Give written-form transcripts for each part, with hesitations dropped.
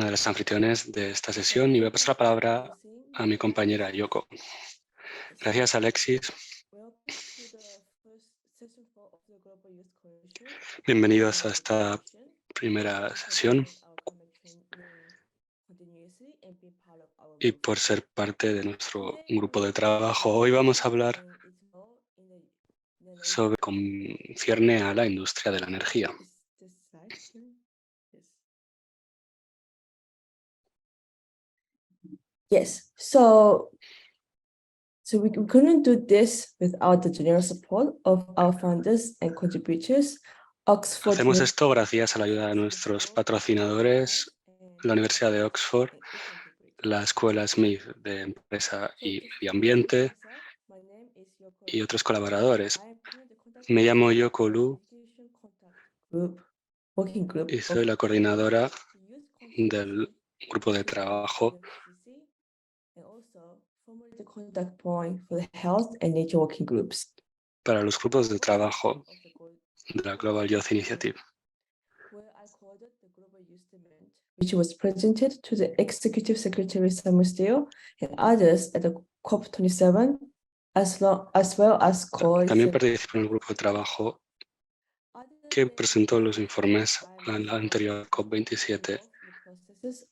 una de las anfitriones de esta sesión, y voy a pasar la palabra a mi compañera Yoko. Gracias, Alexis. Bienvenidos a esta primera sesión y por ser parte de nuestro grupo de trabajo. Hoy vamos a hablar sobre cómo concierne a la industria de la energía. Yes, so we couldn't do this without the generous support of our founders and contributors. Oxford Hacemos esto gracias a la ayuda de nuestros patrocinadores, la Universidad de Oxford, la Escuela Smith de Empresa y Medio Ambiente y otros colaboradores. Me llamo Yoko Lu y soy la coordinadora del grupo de trabajo para los grupos de trabajo de la Global Youth Initiative. Which was presented to the Executive Secretary Summer Steele and others at the COP27, as well as También participé en el grupo de trabajo que presentó los informes a la anterior COP27.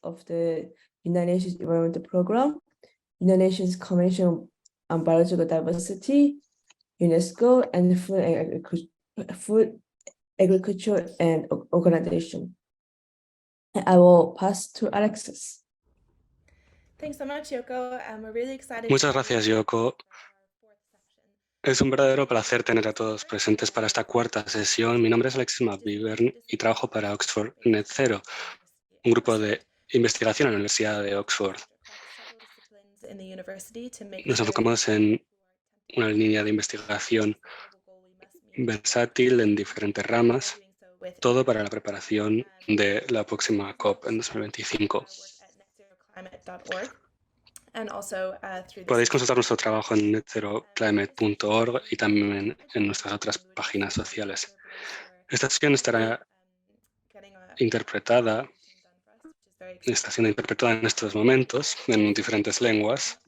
Of the United Nations Environmental Program, United Nations Convention on Biological Diversity, UNESCO, and Food, Agriculture and Organization. And I will pass to Alexis. Thanks so much, Yoko. We're really excited. Muchas gracias, Yoko. Es un verdadero placer tener a todos presentes para esta cuarta sesión. Mi nombre es Alexis McVivern y trabajo para Oxford Net Zero, un grupo de investigación en la Universidad de Oxford. Nos enfocamos en una línea de investigación versátil en diferentes ramas, todo para la preparación de la próxima COP en 2025. Podéis consultar nuestro trabajo en netzeroclimate.org y también en nuestras otras páginas sociales. Esta sesión está siendo interpretada en estos momentos en diferentes lenguas,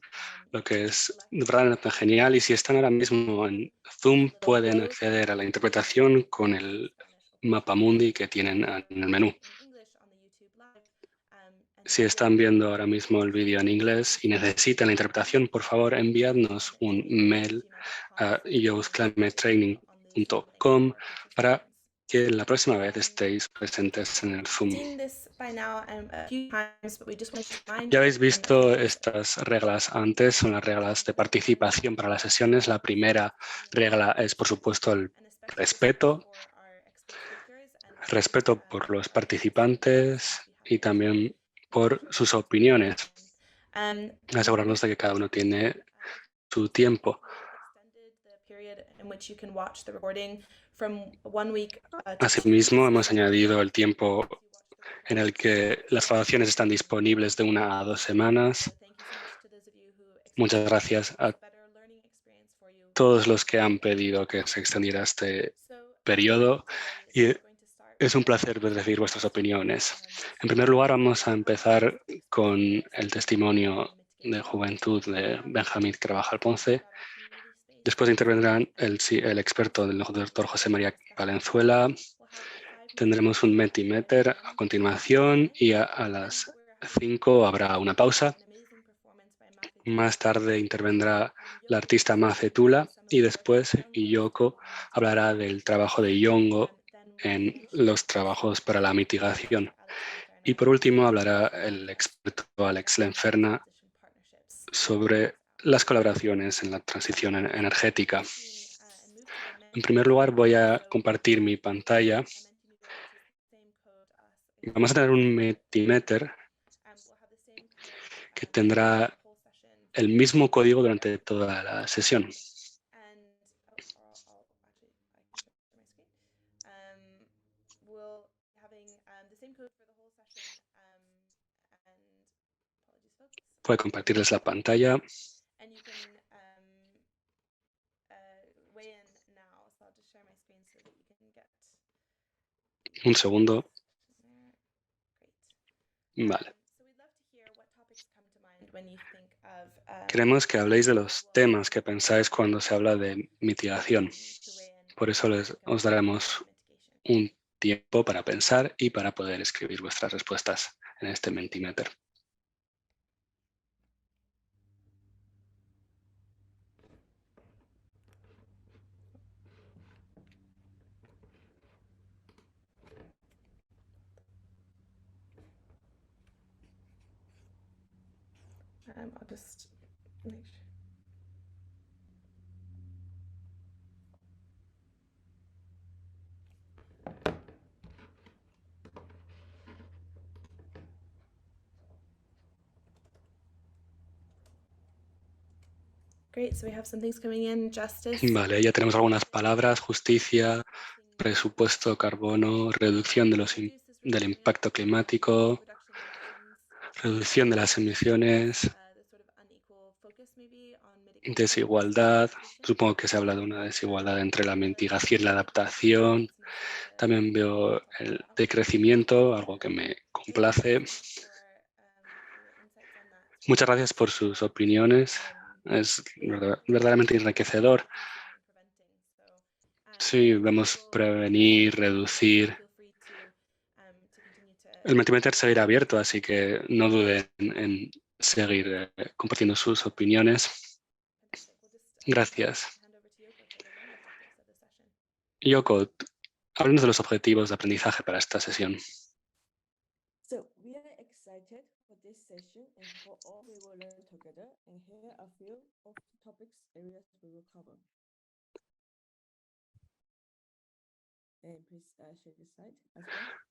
lo que es realmente genial. Y si están ahora mismo en Zoom, pueden acceder a la interpretación con el mapa mundi que tienen en el menú. Si están viendo ahora mismo el vídeo en inglés y necesitan la interpretación, por favor enviadnos un mail a youthclimatetraining.com para que la próxima vez estéis presentes en el Zoom. Ya habéis visto estas reglas antes, son las reglas de participación para las sesiones. La primera regla es, por supuesto, el respeto por los participantes y también por sus opiniones. Asegurarnos de que cada uno tiene su tiempo. Asimismo, hemos añadido el tiempo en el que las grabaciones están disponibles de 1 a 2 semanas. Muchas gracias a todos los que han pedido que se extendiera este periodo y es un placer recibir vuestras opiniones. En primer lugar, vamos a empezar con el testimonio de juventud de Benjamín Carvajal Ponce. Después intervendrán el experto del doctor José María Valenzuela. Tendremos un Mentimeter a continuación y a las 5 habrá una pausa. Más tarde intervendrá la artista Macetula y después Yoko hablará del trabajo de Yongo en los trabajos para la mitigación. Y por último hablará el experto Alex Lenferna sobre las colaboraciones en la transición energética. En primer lugar voy a compartir mi pantalla. Vamos a tener un Mentimeter que tendrá el mismo código durante toda la sesión. Voy a compartirles la pantalla. Un segundo. Vale. Queremos que habléis de los temas que pensáis cuando se habla de mitigación. Por eso os daremos un tiempo para pensar y para poder escribir vuestras respuestas en este Mentimeter. I'll just make sure. Great, so we have some things coming in. Justice. Vale, ya tenemos algunas palabras: justicia, presupuesto, carbono, reducción del impacto climático, reducción de las emisiones, desigualdad. Supongo que se habla de una desigualdad entre la mitigación y la adaptación. También veo el decrecimiento, algo que me complace. Muchas gracias por sus opiniones. Es verdaderamente enriquecedor. Sí, vemos prevenir, reducir. El Mentimeter seguirá abierto, así que no duden en seguir compartiendo sus opiniones. Gracias. Yoko, háblanos de los objetivos de aprendizaje para esta sesión. So we are excited for this session and for all we will learn together. And here are a few of the topics areas we will cover. And please share the slide as well.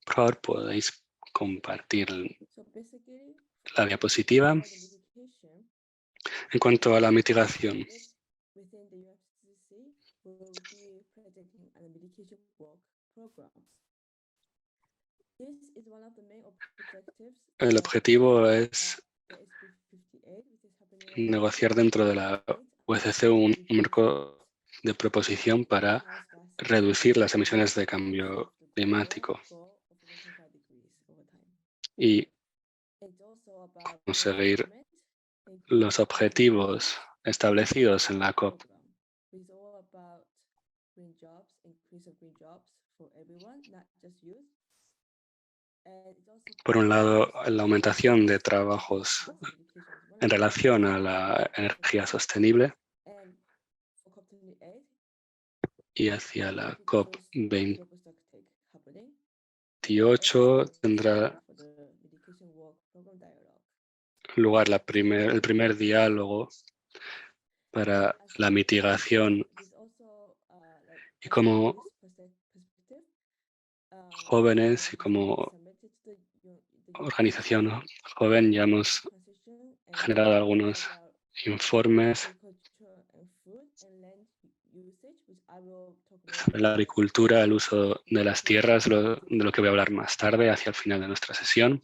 Por favor, podéis compartir So basically, la diapositiva. for the mitigation, En cuanto a la mitigación, within the UFCCC, we will be presenting a mitigation work program. This is one of the main objectives. el objetivo es the SB 58, which is happening negociar dentro de la UCC un marco de proposición para reducir las emisiones de cambio climático y conseguir los objetivos establecidos en la COP. Por un lado, la aumentación de trabajos en relación a la energía sostenible y hacia la COP 28 tendrá lugar el primer diálogo para la mitigación, y como jóvenes y como organización joven ya hemos generado algunos informes sobre la agricultura, el uso de las tierras, de lo que voy a hablar más tarde, hacia el final de nuestra sesión.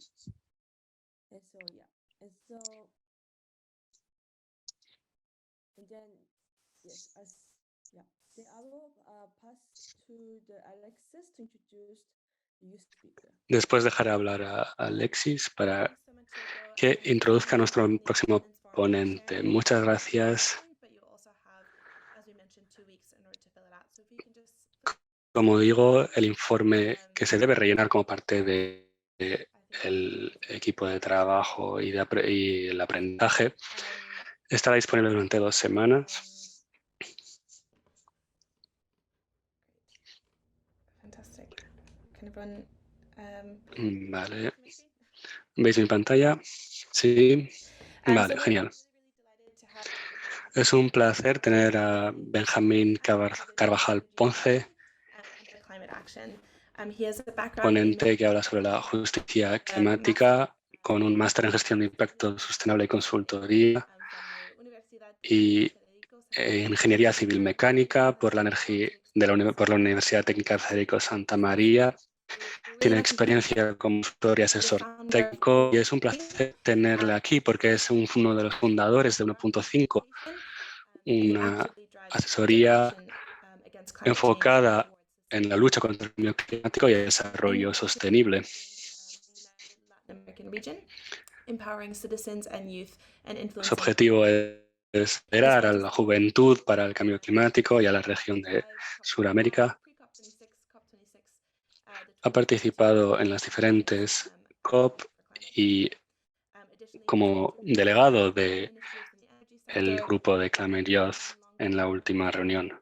Después dejaré hablar a Alexis para que introduzca a nuestro próximo ponente. Muchas gracias. Como digo, el informe que se debe rellenar como parte del equipo de trabajo y el aprendizaje estará disponible durante 2 semanas. Vale. ¿Veis mi pantalla? Sí. Vale, genial. Es un placer tener a Benjamín Carvajal Ponce, ponente que habla sobre la justicia climática, con un máster en gestión de impacto sostenible y consultoría y ingeniería civil mecánica por la Universidad Técnica de Federico Santa María. Tiene experiencia como consultor y asesor técnico y es un placer tenerle aquí porque es uno de los fundadores de 1.5, una asesoría enfocada en la lucha contra el cambio climático y el desarrollo sostenible. Su objetivo es liderar a la juventud para el cambio climático y a la región de Sudamérica. Ha participado en las diferentes COP y como delegado del grupo de Climate Youth en la última reunión.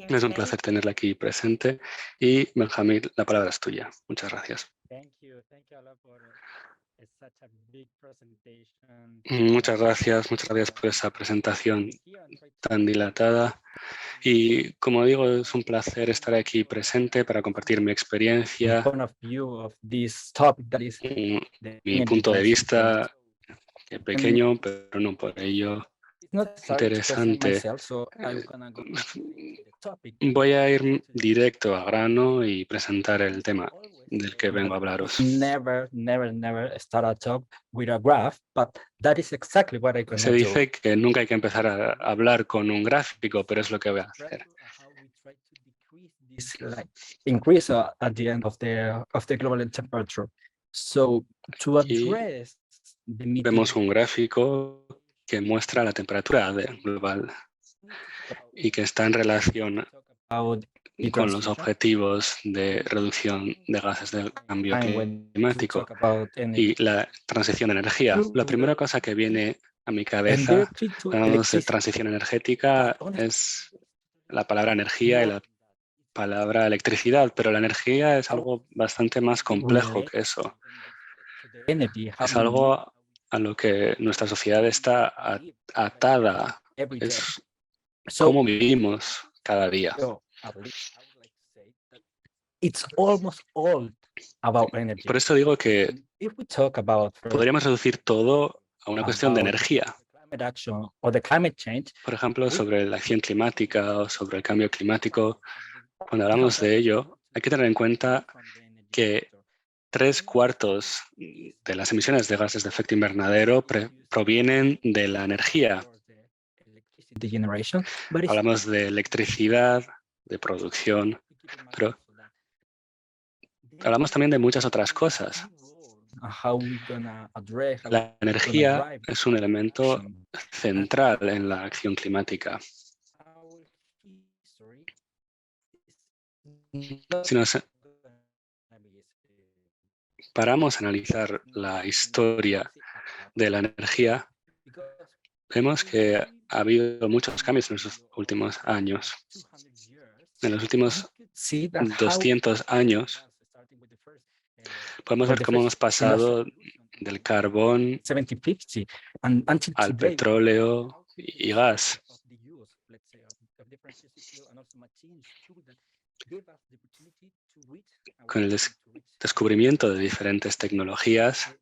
Es un placer tenerla aquí presente y Benjamín, la palabra es tuya. Muchas gracias. Muchas gracias por esa presentación tan dilatada. Y como digo, es un placer estar aquí presente para compartir mi experiencia, mi punto de vista, pequeño, pero no por ello interesante. Voy a ir directo al grano y presentar el tema del que vengo a hablaros. Se dice que nunca hay que empezar a hablar con un gráfico, pero es lo que voy a hacer. Y vemos un gráfico que muestra la temperatura global y que está en relación con los objetivos de reducción de gases del cambio climático y la transición de energía. La primera cosa que viene a mi cabeza cuando hablamos de transición energética es la palabra energía y la palabra electricidad, pero la energía es algo bastante más complejo que eso. Es algo a lo que nuestra sociedad está atada. Es cómo vivimos cada día. Por eso digo que podríamos reducir todo a una cuestión de energía. Por ejemplo, sobre la acción climática o sobre el cambio climático, cuando hablamos de ello, hay que tener en cuenta que 3/4 de las emisiones de gases de efecto invernadero provienen de la energía. Hablamos de electricidad, de producción, pero hablamos también de muchas otras cosas. La energía es un elemento central en la acción climática. Si nos paramos a analizar la historia de la energía, vemos que ha habido muchos cambios en los últimos años. En los últimos 200 años podemos ver cómo hemos pasado del carbón al petróleo y gas. Con el descubrimiento de diferentes tecnologías,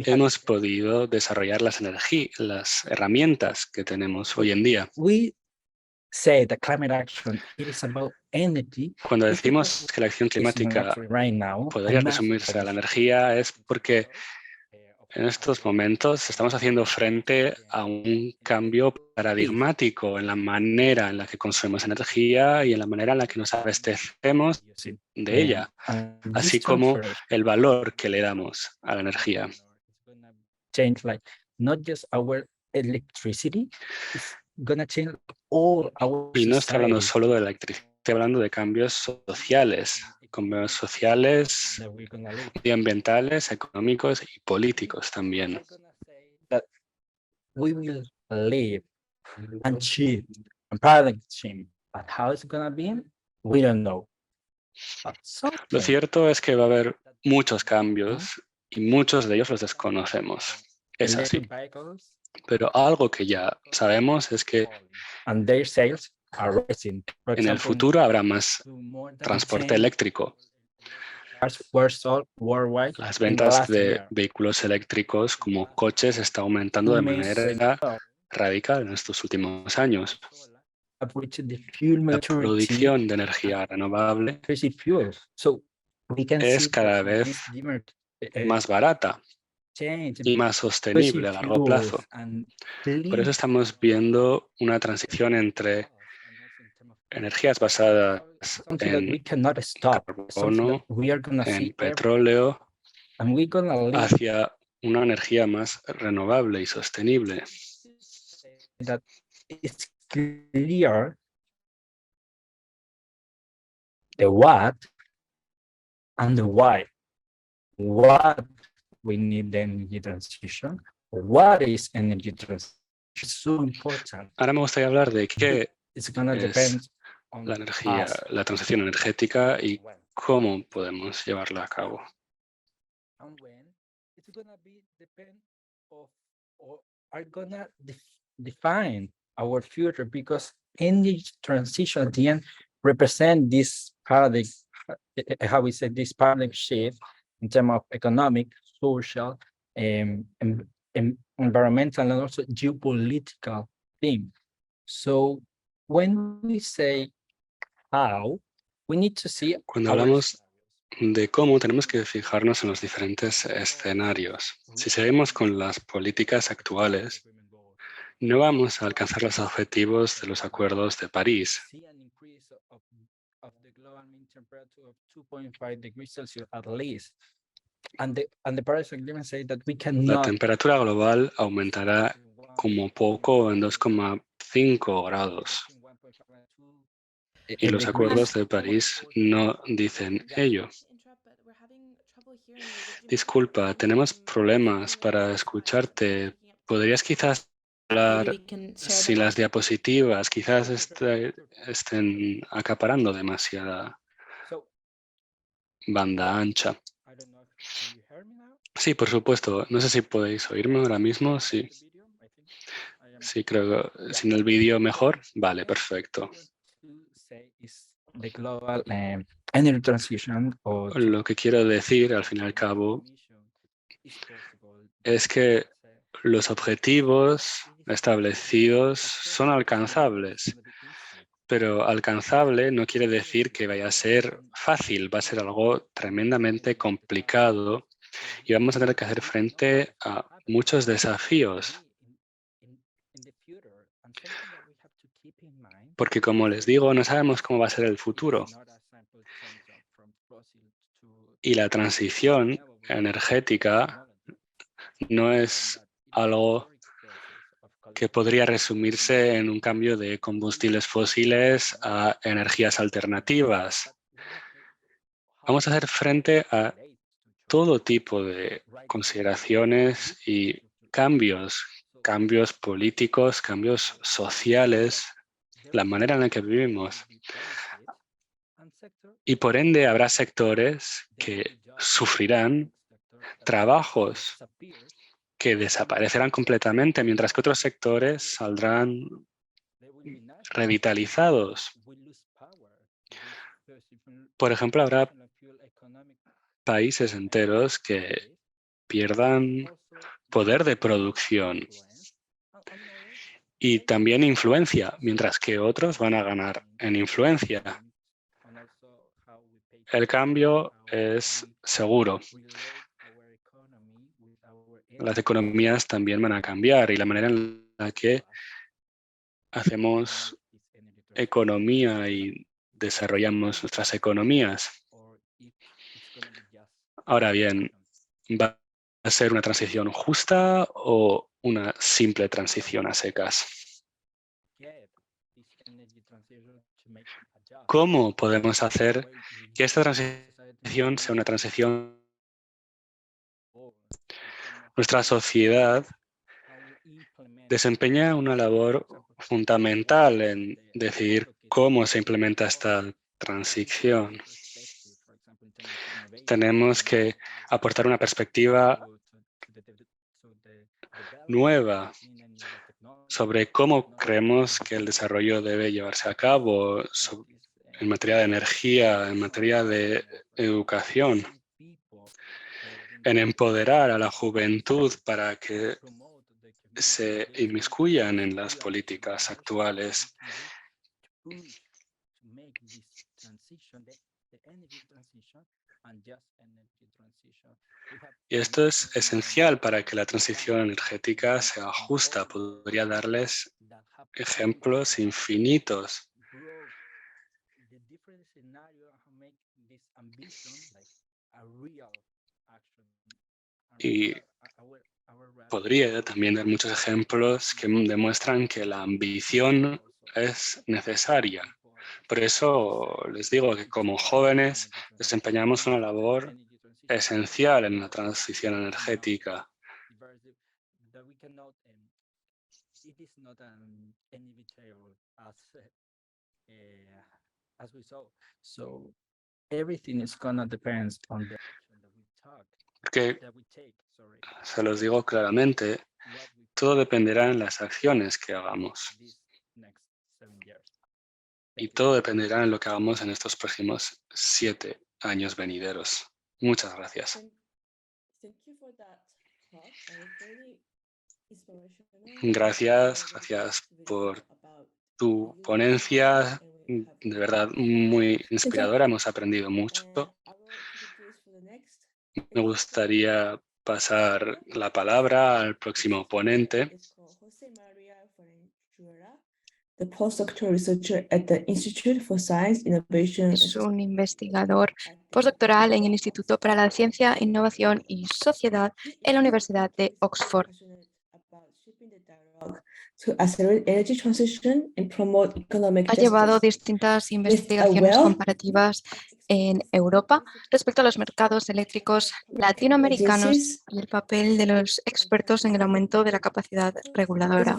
hemos podido desarrollar las herramientas que tenemos hoy en día. Cuando decimos que la acción climática podría resumirse a la energía, es porque en estos momentos estamos haciendo frente a un cambio paradigmático en la manera en la que consumimos energía y en la manera en la que nos abastecemos de ella, así como el valor que le damos a la energía. Y no estoy hablando solo de electricidad, estoy hablando de cambios sociales, medioambientales, económicos y políticos también. Lo cierto es que va a haber muchos cambios y muchos de ellos los desconocemos. Es así. Pero algo que ya sabemos es que en el futuro habrá más transporte eléctrico. Las ventas de vehículos eléctricos como coches están aumentando de manera radical en estos últimos años. La producción de energía renovable es cada vez más barata y más sostenible a largo plazo. Por eso estamos viendo una transición entre energías basadas something that we en cannot stop, something that carbono, we are gonna en see petróleo, and we're gonna live hacia una energía más renovable y sostenible. that it's clear the what and the why. What we need the energy transition. What is energy transition? It's so important. Ahora me gustaría hablar de qué It's gonna es depend on la energía, us. la transición energética y cómo podemos llevarla a cabo. And when it's gonna be depend of or are gonna define our future, because energy transition at the end represent this paradigm, how we say, this paradigm shift in terms of economic, social, environmental, and also geopolitical thing. So when we say how, we need to see Cuando our hablamos de cómo, tenemos que fijarnos en los diferentes escenarios. Si seguimos con las políticas actuales, no vamos a alcanzar los objetivos de los acuerdos de París. see an increase of the global mean temperature of 2.5 degrees Celsius at least. And the Paris Agreement say that we La cannot temperatura global aumentará como poco en 2,5 grados. Y los acuerdos de París no dicen ello. Disculpa, tenemos problemas para escucharte. ¿Podrías quizás hablar si las diapositivas quizás estén acaparando demasiada banda ancha? I don't know if you hear me now. Sí, por supuesto. No sé si podéis oírme ahora mismo. Sí, sí, creo que sin el vídeo mejor. Vale, perfecto. The global energy transition or Lo que quiero decir, al fin y al cabo, es que los objetivos establecidos son alcanzables, pero alcanzable no quiere decir que vaya a ser fácil, va a ser algo tremendamente complicado y vamos a tener que hacer frente a muchos desafíos, porque como les digo, no sabemos cómo va a ser el futuro y la transición energética no es algo que podría resumirse en un cambio de combustibles fósiles a energías alternativas. Vamos a hacer frente a todo tipo de consideraciones y cambios políticos, cambios sociales, la manera en la que vivimos. Y por ende habrá sectores que sufrirán, trabajos que desaparecerán completamente, mientras que otros sectores saldrán revitalizados. Por ejemplo, habrá países enteros que pierdan poder de producción y también influencia, mientras que otros van a ganar en influencia. El cambio es seguro. Las economías también van a cambiar y la manera en la que hacemos economía y desarrollamos nuestras economías. Ahora bien, ¿va a ser una transición justa o una simple transición a secas? ¿Cómo podemos hacer que esta transición sea una transición? Nuestra sociedad desempeña una labor fundamental en decidir cómo se implementa esta transición. Tenemos que aportar una perspectiva nueva sobre cómo creemos que el desarrollo debe llevarse a cabo en materia de energía, en materia de educación, en empoderar a la juventud para que se inmiscuyan en las políticas actuales. Y esto es esencial para que la transición energética sea justa. Podría darles ejemplos infinitos different scenario and make this ambition like a real action. Y podría también dar muchos ejemplos que demuestran que la ambición es necesaria. Por eso les digo que como jóvenes desempeñamos una labor esencial en la transición energética. It is not inevitable as we saw. So everything is gonna depend on the action Que that we take. Sorry. se los digo claramente, What we todo dependerá en las acciones que hagamos these next 7 years. y todo dependerá en lo que hagamos en estos próximos 7 años venideros. Muchas gracias. Thank you for that talk. Very inspirational. Gracias por tu ponencia, de verdad muy inspiradora. Hemos aprendido mucho. Me gustaría pasar la palabra al próximo ponente. The postdoctoral researcher at the Institute for Science, Innovation Es un investigador postdoctoral en el Instituto para la Ciencia, Innovación y Sociedad en la Universidad de Oxford. Ha llevado distintas investigaciones comparativas en Europa respecto a los mercados eléctricos latinoamericanos y el papel de los expertos en el aumento de la capacidad reguladora.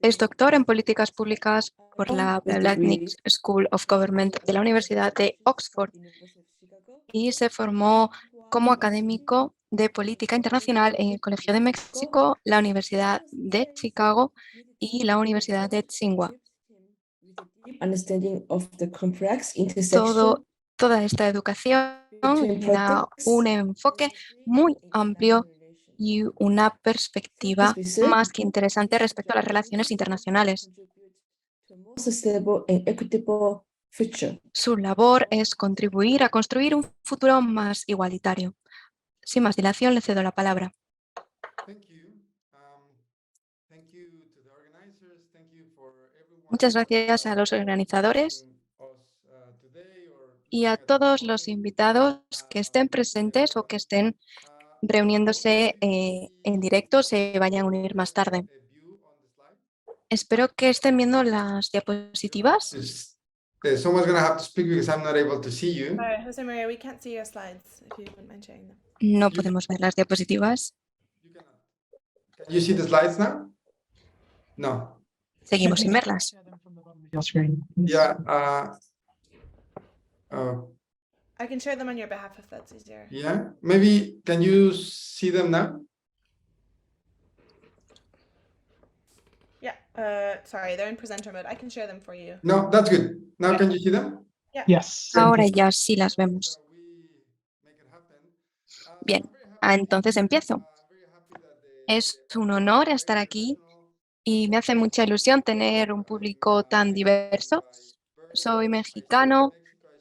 Es doctor en políticas públicas por la Blavatnik School of Government de la Universidad de Oxford y se formó como académico de política internacional en el Colegio de México, la Universidad de Chicago y la Universidad de Tsinghua. Toda esta educación le da un enfoque muy amplio y una perspectiva más que interesante respecto a las relaciones internacionales. Su labor es contribuir a construir un futuro más igualitario. Sin más dilación, le cedo la palabra. Muchas gracias a los organizadores y a todos los invitados que estén presentes o que estén reuniéndose en directo, se vayan a unir más tarde. Espero que estén viendo las diapositivas. Someone's going to have to speak because I'm not able to see you. Jose Maria, we can't see your slides if you wouldn't mind sharing them. No podemos ver las diapositivas. Can you see the slides now? No. Seguimos sin verlas. Yeah. I can share them on your behalf if that's easier. Yeah. Maybe can you see them now? Yeah. Sorry, they're in presenter mode. I can share them for you. No, that's good. Now Yeah. can you see them? Yeah. Yes. Ahora ya sí las vemos. Bien, entonces empiezo. Es un honor estar aquí y me hace mucha ilusión tener un público tan diverso. Soy mexicano,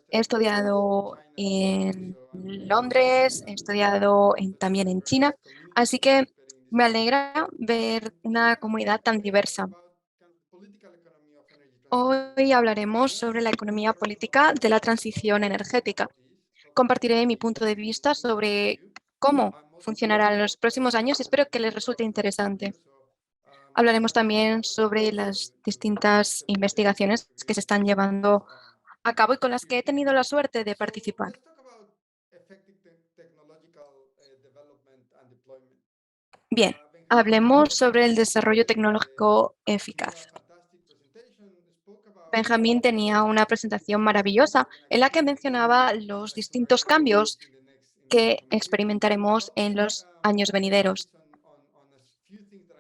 he estudiado en Londres, he estudiado también en China, así que me alegra ver una comunidad tan diversa. Hoy hablaremos sobre la economía política de la transición energética. Compartiré mi punto de vista sobre cómo funcionará en los próximos años y espero que les resulte interesante. Hablaremos también sobre las distintas investigaciones que se están llevando a cabo y con las que he tenido la suerte de participar. Bien, hablemos sobre el desarrollo tecnológico eficaz. Benjamín tenía una presentación maravillosa en la que mencionaba los distintos cambios que experimentaremos en los años venideros.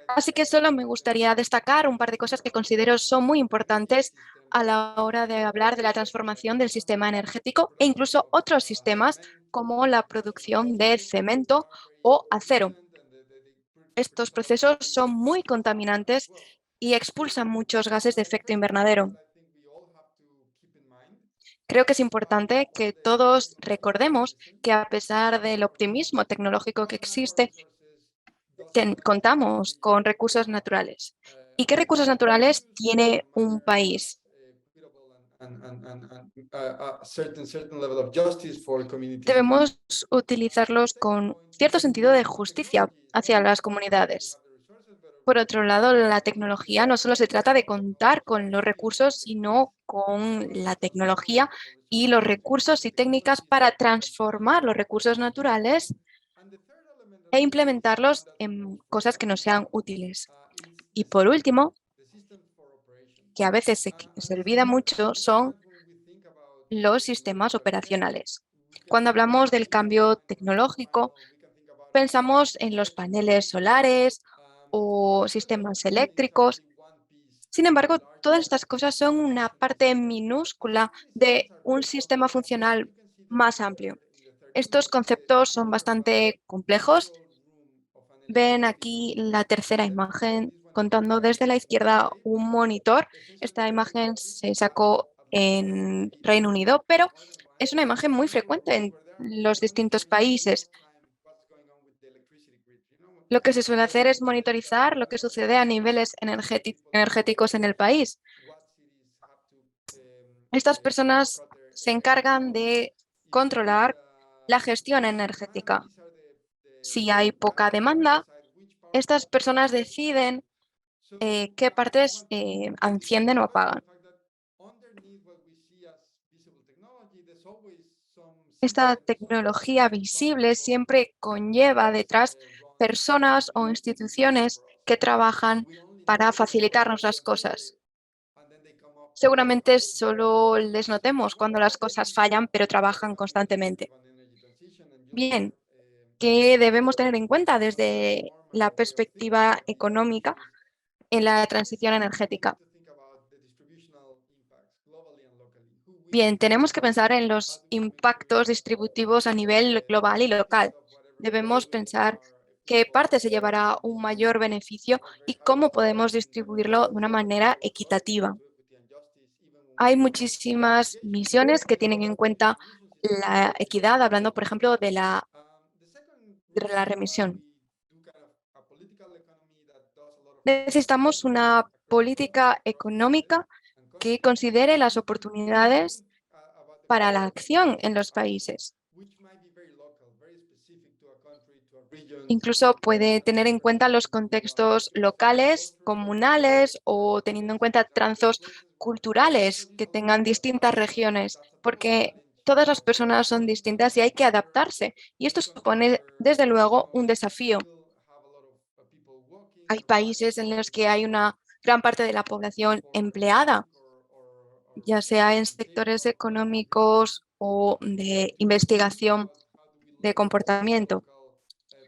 Así que solo me gustaría destacar un par de cosas que considero son muy importantes a la hora de hablar de la transformación del sistema energético e incluso otros sistemas como la producción de cemento o acero. Estos procesos son muy contaminantes y expulsan muchos gases de efecto invernadero. Creo que es importante que todos recordemos que a pesar del optimismo tecnológico que existe, contamos con recursos naturales. ¿Y qué recursos naturales tiene un país? Debemos utilizarlos con cierto sentido de justicia hacia las comunidades. Por otro lado, la tecnología no solo se trata de contar con los recursos, sino con la tecnología y los recursos y técnicas para transformar los recursos naturales e implementarlos en cosas que nos sean útiles. Y por último, que a veces se olvida mucho, son los sistemas operacionales. Cuando hablamos del cambio tecnológico, pensamos en los paneles solares o sistemas eléctricos. Sin embargo, todas estas cosas son una parte minúscula de un sistema funcional más amplio. Estos conceptos son bastante complejos. Ven aquí la tercera imagen, contando desde la izquierda un monitor. Esta imagen se sacó en Reino Unido, pero es una imagen muy frecuente en los distintos países. Lo que se suele hacer es monitorizar lo que sucede a niveles energéticos en el país. Estas personas se encargan de controlar la gestión energética. Si hay poca demanda, estas personas deciden qué partes encienden o apagan. Esta tecnología visible siempre conlleva detrás personas o instituciones que trabajan para facilitarnos las cosas. Seguramente solo les notemos cuando las cosas fallan, pero trabajan constantemente. Bien, ¿qué debemos tener en cuenta desde la perspectiva económica en la transición energética? Bien, tenemos que pensar en los impactos distributivos a nivel global y local. Debemos pensar qué parte se llevará un mayor beneficio y cómo podemos distribuirlo de una manera equitativa. Hay muchísimas misiones que tienen en cuenta la equidad, hablando, por ejemplo, de la remisión. Necesitamos una política económica que considere las oportunidades para la acción en los países. Incluso puede tener en cuenta los contextos locales, comunales o teniendo en cuenta trazos culturales que tengan distintas regiones, porque todas las personas son distintas y hay que adaptarse. Y esto supone, desde luego, un desafío. Hay países en los que hay una gran parte de la población empleada, ya sea en sectores económicos o de investigación de comportamiento.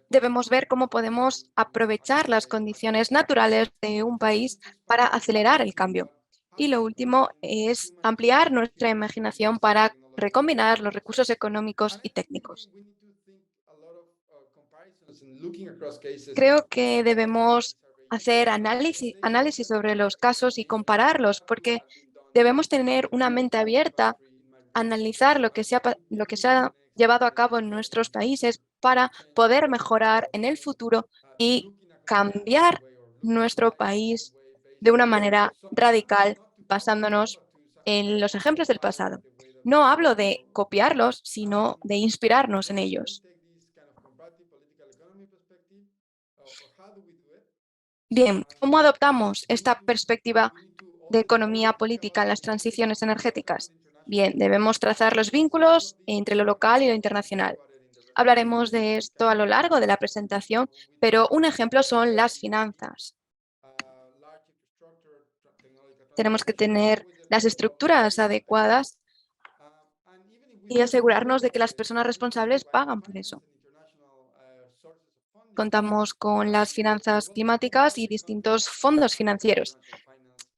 Debemos ver cómo podemos aprovechar las condiciones naturales de un país para acelerar el cambio. Y lo último es ampliar nuestra imaginación para recombinar los recursos económicos y técnicos. Creo que debemos hacer análisis sobre los casos y compararlos, porque debemos tener una mente abierta, analizar lo que se ha llevado a cabo en nuestros países para poder mejorar en el futuro y cambiar nuestro país de una manera radical, basándonos en los ejemplos del pasado. No hablo de copiarlos, sino de inspirarnos en ellos. Bien, ¿cómo adoptamos esta perspectiva de economía política en las transiciones energéticas? Bien, debemos trazar los vínculos entre lo local y lo internacional. Hablaremos de esto a lo largo de la presentación, pero un ejemplo son las finanzas. Tenemos que tener las estructuras adecuadas y asegurarnos de que las personas responsables pagan por eso. Contamos con las finanzas climáticas y distintos fondos financieros.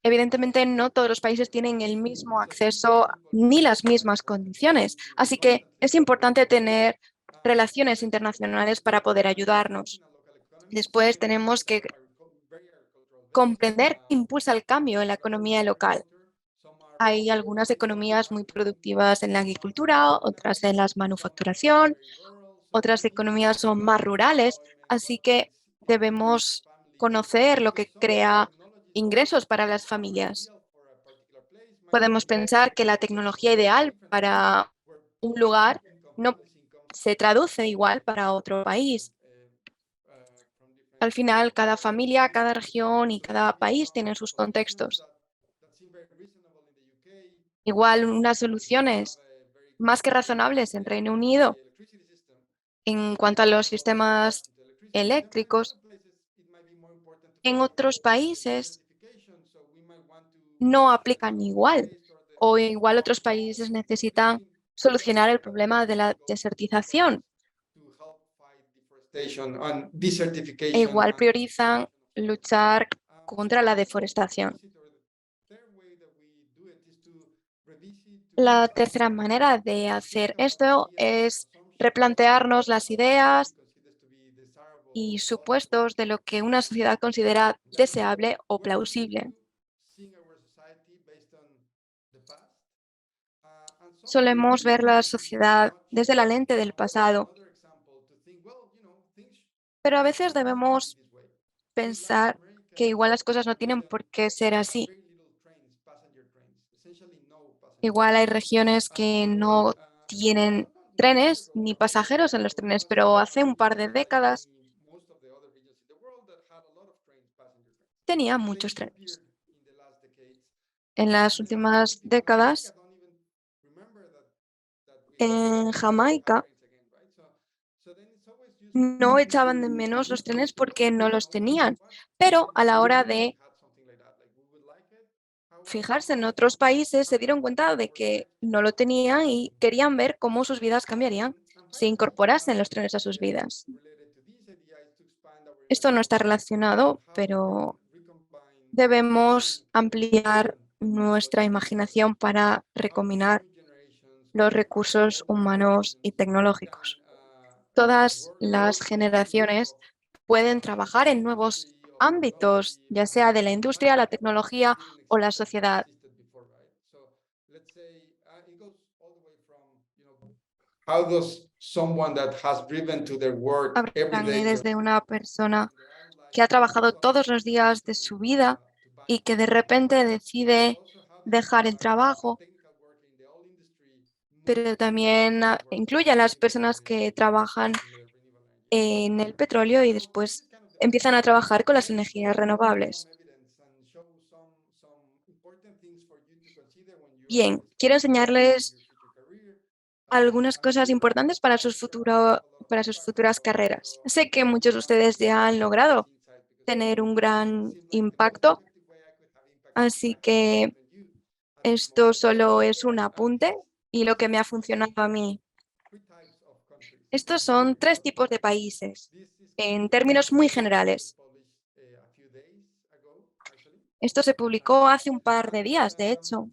Evidentemente, no todos los países tienen el mismo acceso ni las mismas condiciones, así que es importante tener relaciones internacionales para poder ayudarnos. Después tenemos que comprender qué impulsa el cambio en la economía local. Hay algunas economías muy productivas en la agricultura, otras en la manufacturación, otras economías son más rurales, así que debemos conocer lo que crea ingresos para las familias. Podemos pensar que la tecnología ideal para un lugar no se traduce igual para otro país. Al final, cada familia, cada región y cada país tiene sus contextos. Igual unas soluciones más que razonables en Reino Unido en cuanto a los sistemas eléctricos, en otros países no aplican igual, o igual otros países necesitan solucionar el problema de la desertización, e igual priorizan luchar contra la deforestación. La tercera manera de hacer esto es replantearnos las ideas y supuestos de lo que una sociedad considera deseable o plausible. Solemos ver la sociedad desde la lente del pasado, pero a veces debemos pensar que igual las cosas no tienen por qué ser así. Igual hay regiones que no tienen trenes ni pasajeros en los trenes, pero hace un par de décadas tenía muchos trenes. En las últimas décadas, en Jamaica, no echaban de menos los trenes porque no los tenían, pero a la hora de fijarse en otros países se dieron cuenta de que no lo tenían y querían ver cómo sus vidas cambiarían si incorporasen los trenes a sus vidas. Esto no está relacionado, pero debemos ampliar nuestra imaginación para recombinar los recursos humanos y tecnológicos. Todas las generaciones pueden trabajar en nuevos ámbitos, ya sea de la industria, la tecnología o la sociedad. How does someone that has driven to their work every Hablan day desde una persona que ha trabajado todos los días de su vida y que de repente decide dejar el trabajo, pero también incluye a las personas que trabajan en el petróleo y después empiezan a trabajar con las energías renovables. Bien, quiero enseñarles algunas cosas importantes para para sus futuras carreras. Sé que muchos de ustedes ya han logrado tener un gran impacto, así que esto solo es un apunte y lo que me ha funcionado a mí. Estos son tres tipos de países, en términos muy generales. Esto se publicó hace un par de días, de hecho.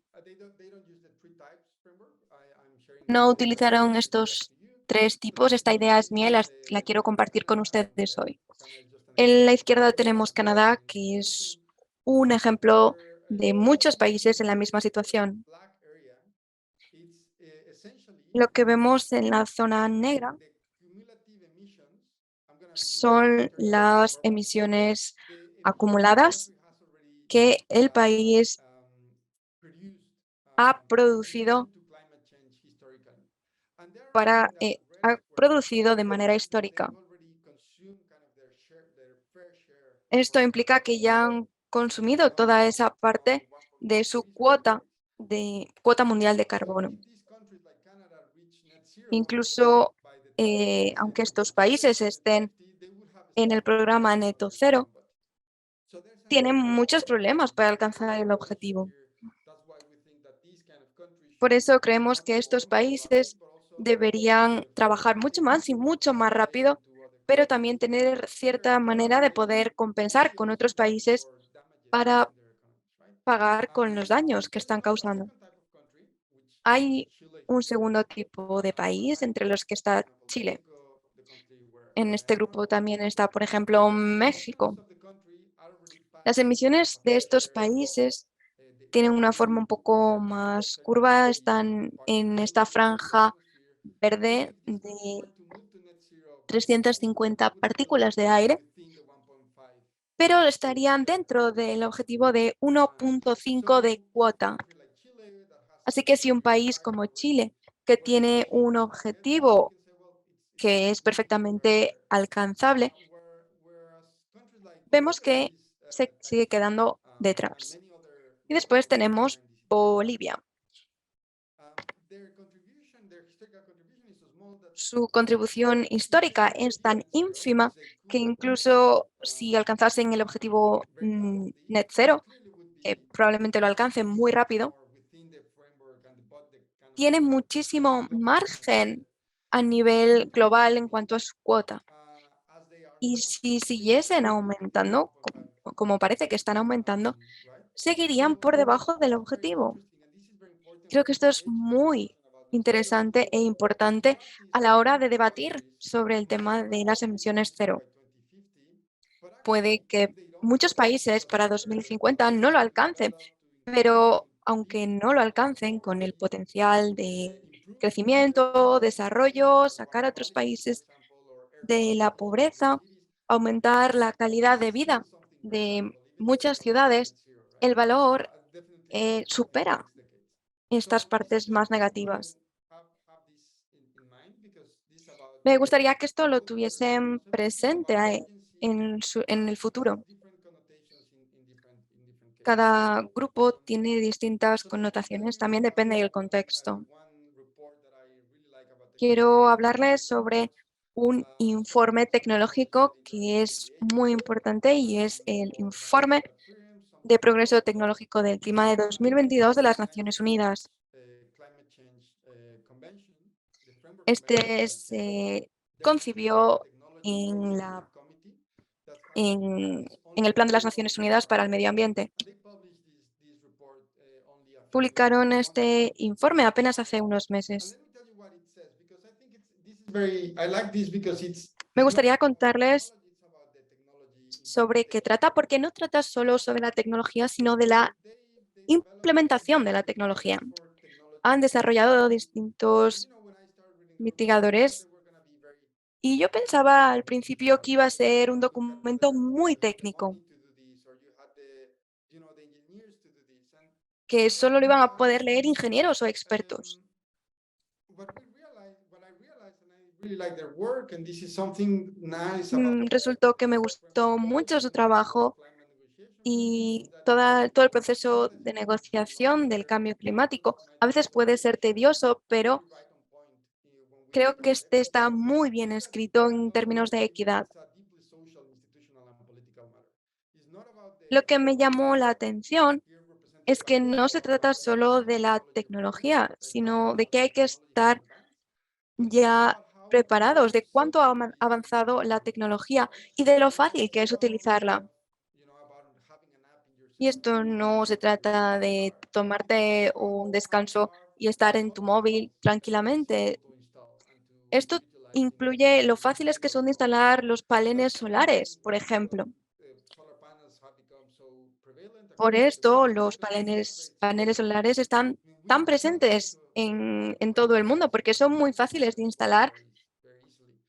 No utilizaron estos tres tipos. Esta idea es mía y la quiero compartir con ustedes hoy. En la izquierda tenemos Canadá, que es un ejemplo de muchos países en la misma situación. Lo que vemos en la zona negra son las emisiones acumuladas que el país ha producido ha producido de manera histórica. Esto implica que ya han consumido toda esa parte de su cuota mundial de carbono. Incluso, aunque estos países estén en el programa Neto Cero, tienen muchos problemas para alcanzar el objetivo. Por eso creemos que estos países deberían trabajar mucho más y mucho más rápido, pero también tener cierta manera de poder compensar con otros países para pagar con los daños que están causando. Hay un segundo tipo de país entre los que está Chile. En este grupo también está, por ejemplo, México. Las emisiones de estos países tienen una forma un poco más curva, están en esta franja verde de 350 partículas de aire pero estarían dentro del objetivo de 1.5 de cuota. Así que si un país como Chile, que tiene un objetivo que es perfectamente alcanzable, vemos que se sigue quedando detrás. Y después tenemos Bolivia. Su contribución histórica es tan ínfima que incluso si alcanzasen el objetivo net cero, que probablemente lo alcancen muy rápido, tiene muchísimo margen a nivel global en cuanto a su cuota. Y si siguiesen aumentando, como parece que están aumentando, seguirían por debajo del objetivo. Creo que esto es muy interesante e importante a la hora de debatir sobre el tema de las emisiones cero. Puede que muchos países para 2050 no lo alcancen, pero aunque no lo alcancen con el potencial de crecimiento, desarrollo, sacar a otros países de la pobreza, aumentar la calidad de vida de muchas ciudades, el valor supera estas partes más negativas. Me gustaría que esto lo tuviesen presente en el futuro. Cada grupo tiene distintas connotaciones, también depende del contexto. Quiero hablarles sobre un informe tecnológico que es muy importante y es el informe de progreso tecnológico del clima de 2022 de las Naciones Unidas. Este se concibió en el Plan de las Naciones Unidas para el Medio Ambiente. Publicaron este informe apenas hace unos meses. Me gustaría contarles sobre qué trata, porque no trata solo sobre la tecnología, sino de la implementación de la tecnología. Han desarrollado distintos mitigadores y yo pensaba al principio que iba a ser un documento muy técnico, que solo lo iban a poder leer ingenieros o expertos. Resultó que me gustó mucho su trabajo y todo el proceso de negociación del cambio climático. A veces puede ser tedioso, pero creo que este está muy bien escrito en términos de equidad. Lo que me llamó la atención es que no se trata solo de la tecnología, sino de que hay que estar ya preparados de cuánto ha avanzado la tecnología y de lo fácil que es utilizarla. Y esto no se trata de tomarte un descanso y estar en tu móvil tranquilamente. Esto incluye lo fáciles que son de instalar los paneles solares, por ejemplo. Por esto, los paneles solares están tan presentes en todo el mundo, porque son muy fáciles de instalar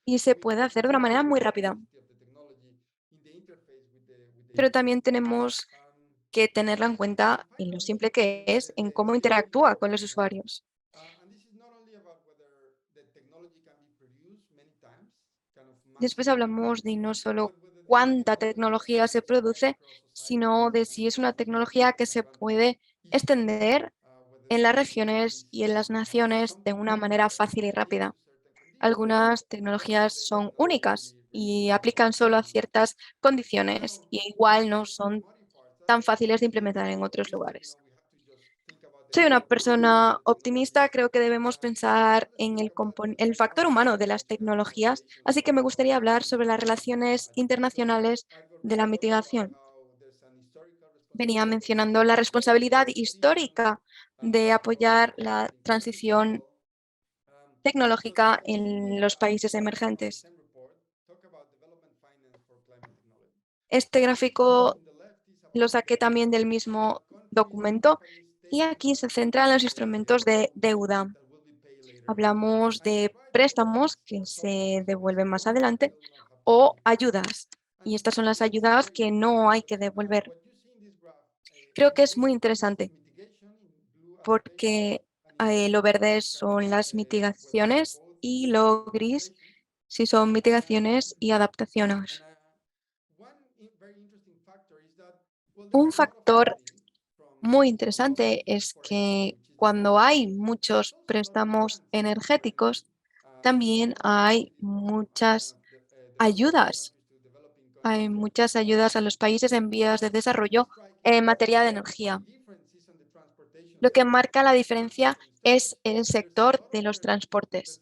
y se puede hacer de una manera muy rápida. Pero también tenemos que tenerla en cuenta en lo simple que es, en cómo interactúa con los usuarios. Después hablamos de no solo cuánta tecnología se produce, sino de si es una tecnología que se puede extender en las regiones y en las naciones de una manera fácil y rápida. Algunas tecnologías son únicas y aplican solo a ciertas condiciones y igual no son tan fáciles de implementar en otros lugares. Soy una persona optimista, creo que debemos pensar en el factor humano de las tecnologías, así que me gustaría hablar sobre las relaciones internacionales de la mitigación. Venía mencionando la responsabilidad histórica de apoyar la transición tecnológica en los países emergentes. Este gráfico lo saqué también del mismo documento y aquí se centra en los instrumentos de deuda. Hablamos de préstamos que se devuelven más adelante o ayudas. Y estas son las ayudas que no hay que devolver. Creo que es muy interesante porque lo verde son las mitigaciones y lo gris sí son mitigaciones y adaptaciones. Un factor muy interesante es que cuando hay muchos préstamos energéticos, también hay muchas ayudas. Hay muchas ayudas a los países en vías de desarrollo en materia de energía. Lo que marca la diferencia es el sector de los transportes.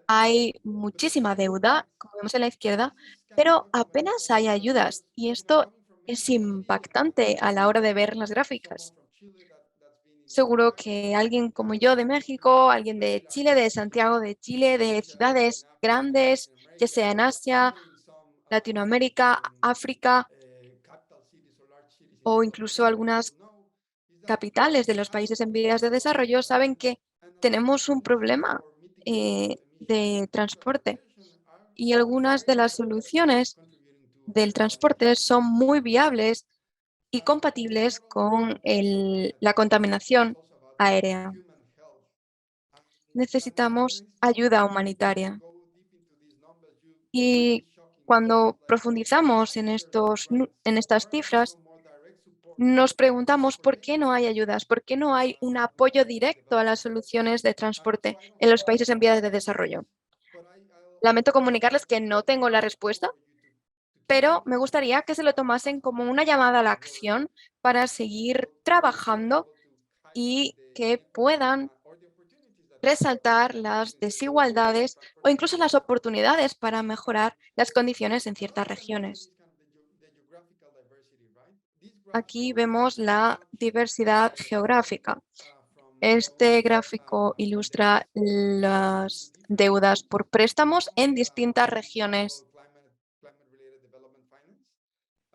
Hay muchísima deuda, como vemos en la izquierda, pero apenas hay ayudas y esto es impactante a la hora de ver las gráficas. Seguro que alguien como yo de México, alguien de Chile, de Santiago de Chile, de ciudades grandes, ya sea en Asia, Latinoamérica, África o incluso algunas capitales de los países en vías de desarrollo, saben que tenemos un problema de transporte y algunas de las soluciones del transporte son muy viables y compatibles con la contaminación aérea. Necesitamos ayuda humanitaria. Y cuando profundizamos en estas cifras, nos preguntamos por qué no hay ayudas, por qué no hay un apoyo directo a las soluciones de transporte en los países en vías de desarrollo. Lamento comunicarles que no tengo la respuesta, pero me gustaría que se lo tomasen como una llamada a la acción para seguir trabajando y que puedan resaltar las desigualdades o incluso las oportunidades para mejorar las condiciones en ciertas regiones. Aquí vemos la diversidad geográfica. Este gráfico ilustra las deudas por préstamos en distintas regiones.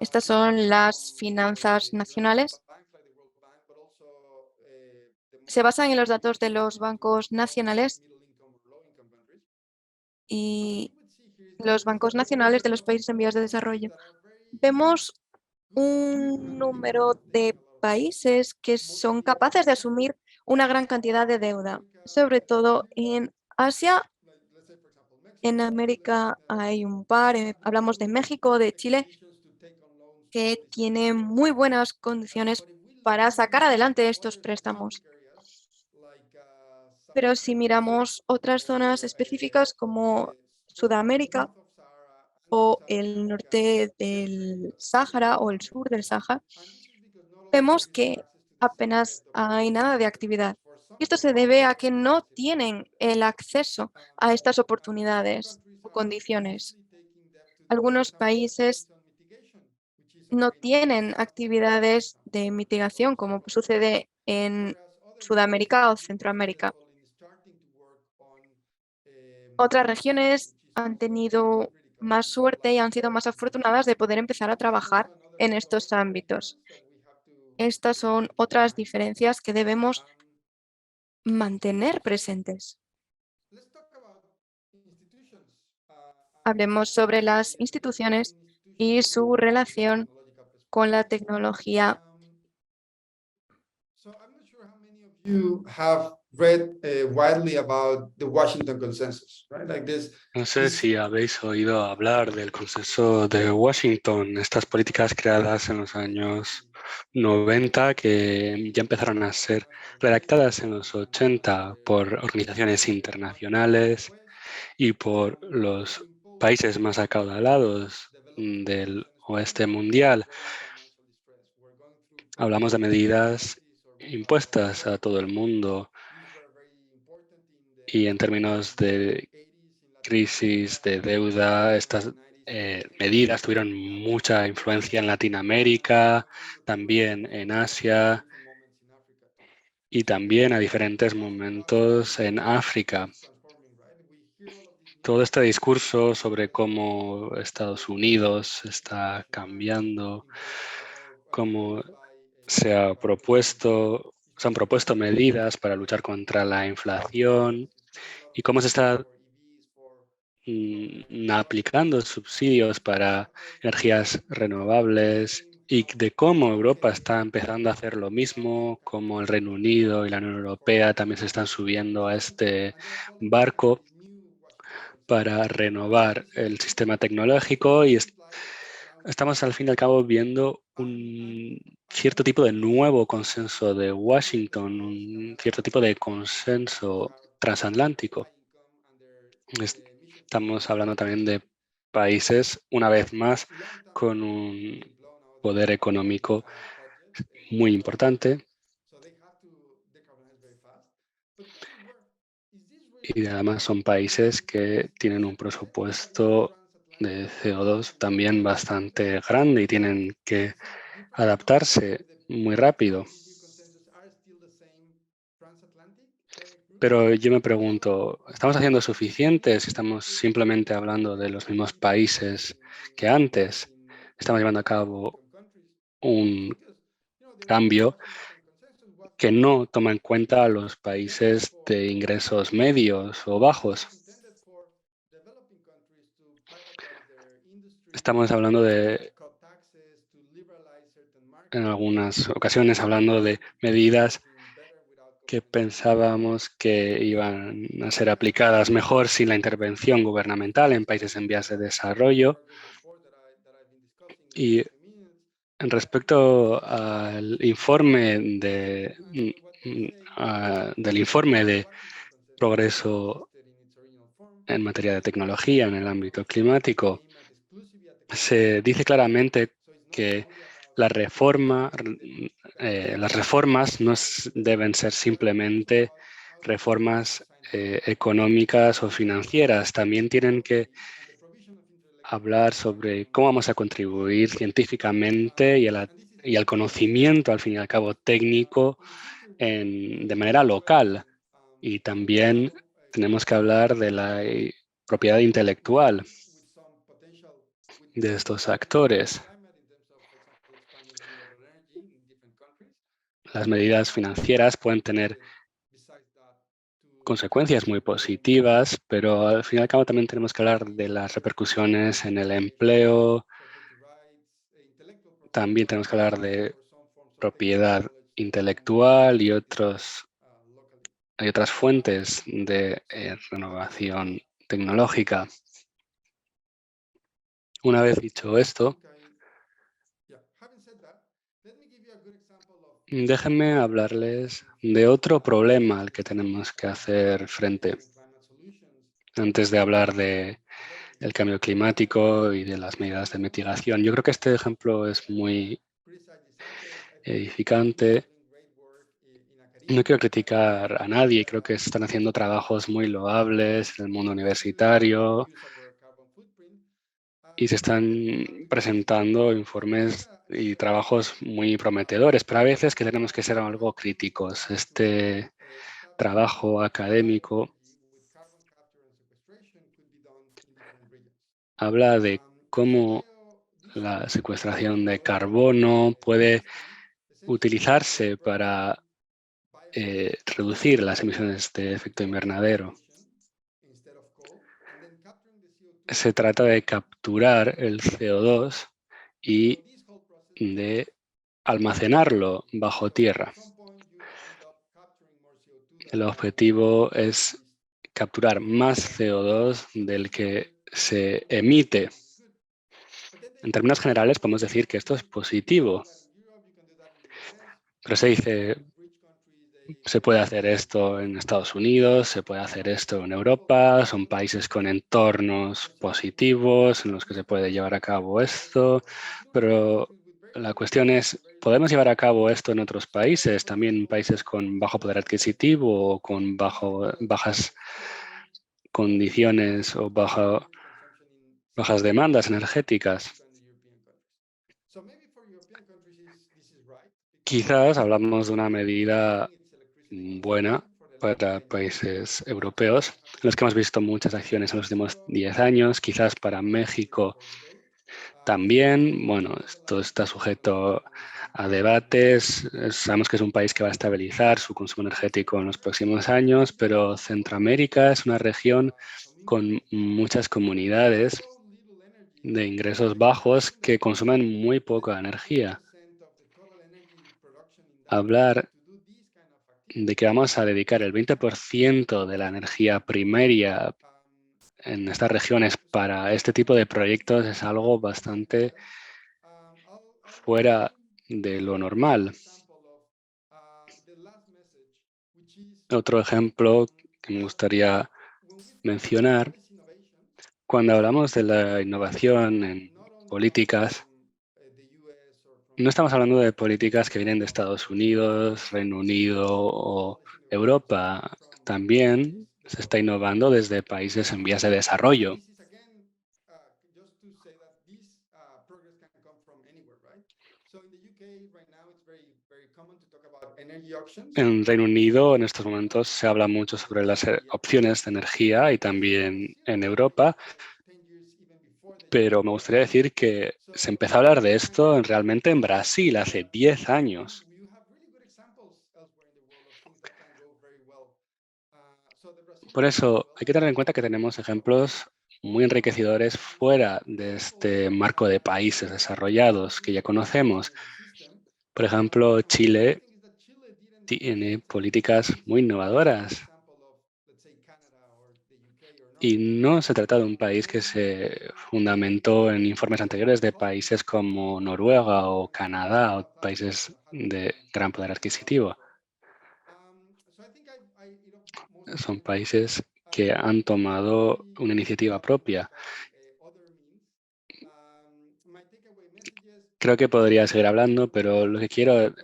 Estas son las finanzas nacionales. Se basan en los datos de los bancos nacionales y los bancos nacionales de los países en vías de desarrollo. Vemos un número de países que son capaces de asumir una gran cantidad de deuda, sobre todo en Asia. En América hay un par, hablamos de México, de Chile, que tienen muy buenas condiciones para sacar adelante estos préstamos. Pero si miramos otras zonas específicas como Sudamérica o el norte del Sáhara o el sur del Sáhara, vemos que apenas hay nada de actividad. Y esto se debe a que no tienen el acceso a estas oportunidades o condiciones. Algunos países no tienen actividades de mitigación, como sucede en Sudamérica o Centroamérica. Otras regiones han tenido más suerte y han sido más afortunadas de poder empezar a trabajar en estos ámbitos. Estas son otras diferencias que debemos mantener presentes. Hablemos sobre las instituciones y su relación con la tecnología. You have read widely about the Washington Consensus, right? Like this. No sé si habéis oído hablar del Consenso de Washington, estas políticas creadas en los años 90 que ya empezaron a ser redactadas en los 80 por organizaciones internacionales y por los países más acaudalados del oeste mundial. Hablamos de medidas impuestas a todo el mundo y en términos de crisis, de deuda, estas medidas tuvieron mucha influencia en Latinoamérica, también en Asia y también a diferentes momentos en África. Todo este discurso sobre cómo Estados Unidos está cambiando, cómo se han propuesto medidas para luchar contra la inflación y cómo se está aplicando subsidios para energías renovables y de cómo Europa está empezando a hacer lo mismo, como el Reino Unido y la Unión Europea también se están subiendo a este barco para renovar el sistema tecnológico y estamos al fin y al cabo viendo un cierto tipo de nuevo consenso de Washington, un cierto tipo de consenso transatlántico. Estamos hablando también de países, una vez más, con un poder económico muy importante y además son países que tienen un presupuesto de CO2 también bastante grande y tienen que adaptarse muy rápido. Pero yo me pregunto, ¿estamos haciendo suficiente si estamos simplemente hablando de los mismos países que antes? Estamos llevando a cabo un cambio que no toma en cuenta a los países de ingresos medios o bajos. Estamos hablando en algunas ocasiones, hablando de medidas que pensábamos que iban a ser aplicadas mejor sin la intervención gubernamental en países en vías de desarrollo. Y respecto al informe del informe de progreso en materia de tecnología en el ámbito climático, se dice claramente que las reformas no deben ser simplemente reformas económicas o financieras, también tienen que hablar sobre cómo vamos a contribuir científicamente y al conocimiento, al fin y al cabo, técnico de manera local. Y también tenemos que hablar de la propiedad intelectual de estos actores. Las medidas financieras pueden tener consecuencias muy positivas, pero al fin y al cabo también tenemos que hablar de las repercusiones en el empleo. También tenemos que hablar de propiedad intelectual y hay otras fuentes de renovación tecnológica. Una vez dicho esto, déjenme hablarles de otro problema al que tenemos que hacer frente antes de hablar del cambio climático y de las medidas de mitigación. Yo creo que este ejemplo es muy edificante. No quiero criticar a nadie, creo que se están haciendo trabajos muy loables en el mundo universitario y se están presentando informes y trabajos muy prometedores, pero a veces que tenemos que ser algo críticos. Este trabajo académico habla de cómo la secuestración de carbono puede utilizarse para reducir las emisiones de efecto invernadero. Se trata de capturar el CO2 y de almacenarlo bajo tierra. El objetivo es capturar más CO2 del que se emite. En términos generales, podemos decir que esto es positivo. Pero se dice, se puede hacer esto en Estados Unidos, se puede hacer esto en Europa, son países con entornos positivos en los que se puede llevar a cabo esto, pero la cuestión es, ¿podemos llevar a cabo esto en otros países, también países con bajo poder adquisitivo o con bajas condiciones o bajas demandas energéticas? Quizás hablamos de una medida buena para países europeos, en los que hemos visto muchas acciones en los últimos 10 años, quizás para México también. Bueno, esto está sujeto a debates. Sabemos que es un país que va a estabilizar su consumo energético en los próximos años, pero Centroamérica es una región con muchas comunidades de ingresos bajos que consumen muy poca energía. Hablar de que vamos a dedicar el 20% de la energía primaria en estas regiones para este tipo de proyectos es algo bastante fuera de lo normal. Otro ejemplo que me gustaría mencionar, cuando hablamos de la innovación en políticas, no estamos hablando de políticas que vienen de Estados Unidos, Reino Unido o Europa. También se está innovando desde países en vías de desarrollo. En Reino Unido, en estos momentos, se habla mucho sobre las opciones de energía y también en Europa, pero me gustaría decir que se empezó a hablar de esto realmente en Brasil hace 10 años. Por eso hay que tener en cuenta que tenemos ejemplos muy enriquecedores fuera de este marco de países desarrollados que ya conocemos. Por ejemplo, Chile tiene políticas muy innovadoras. Y no se trata de un país que se fundamentó en informes anteriores de países como Noruega o Canadá o países de gran poder adquisitivo. Son países que han tomado una iniciativa propia. Creo que podría seguir hablando, pero lo que quiero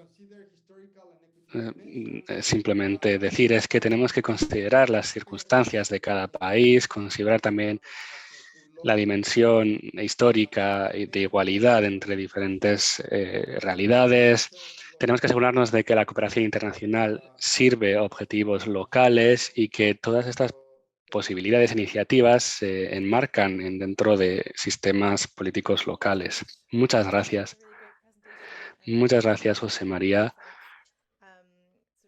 simplemente decir es que tenemos que considerar las circunstancias de cada país, considerar también la dimensión histórica y de igualdad entre diferentes realidades. Tenemos que asegurarnos de que la cooperación internacional sirve a objetivos locales y que todas estas posibilidades e iniciativas se enmarcan dentro de sistemas políticos locales. Muchas gracias. Muchas gracias, José María.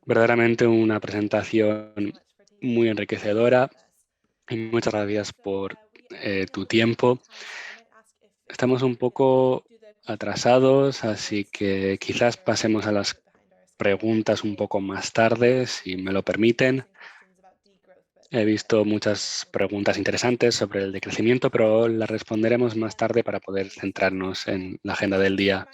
Verdaderamente una presentación muy enriquecedora y muchas gracias por tu tiempo. Estamos un poco atrasados, así que quizás pasemos a las preguntas un poco más tarde, si me lo permiten. He visto muchas preguntas interesantes sobre el decrecimiento, pero las responderemos más tarde para poder centrarnos en la agenda del día.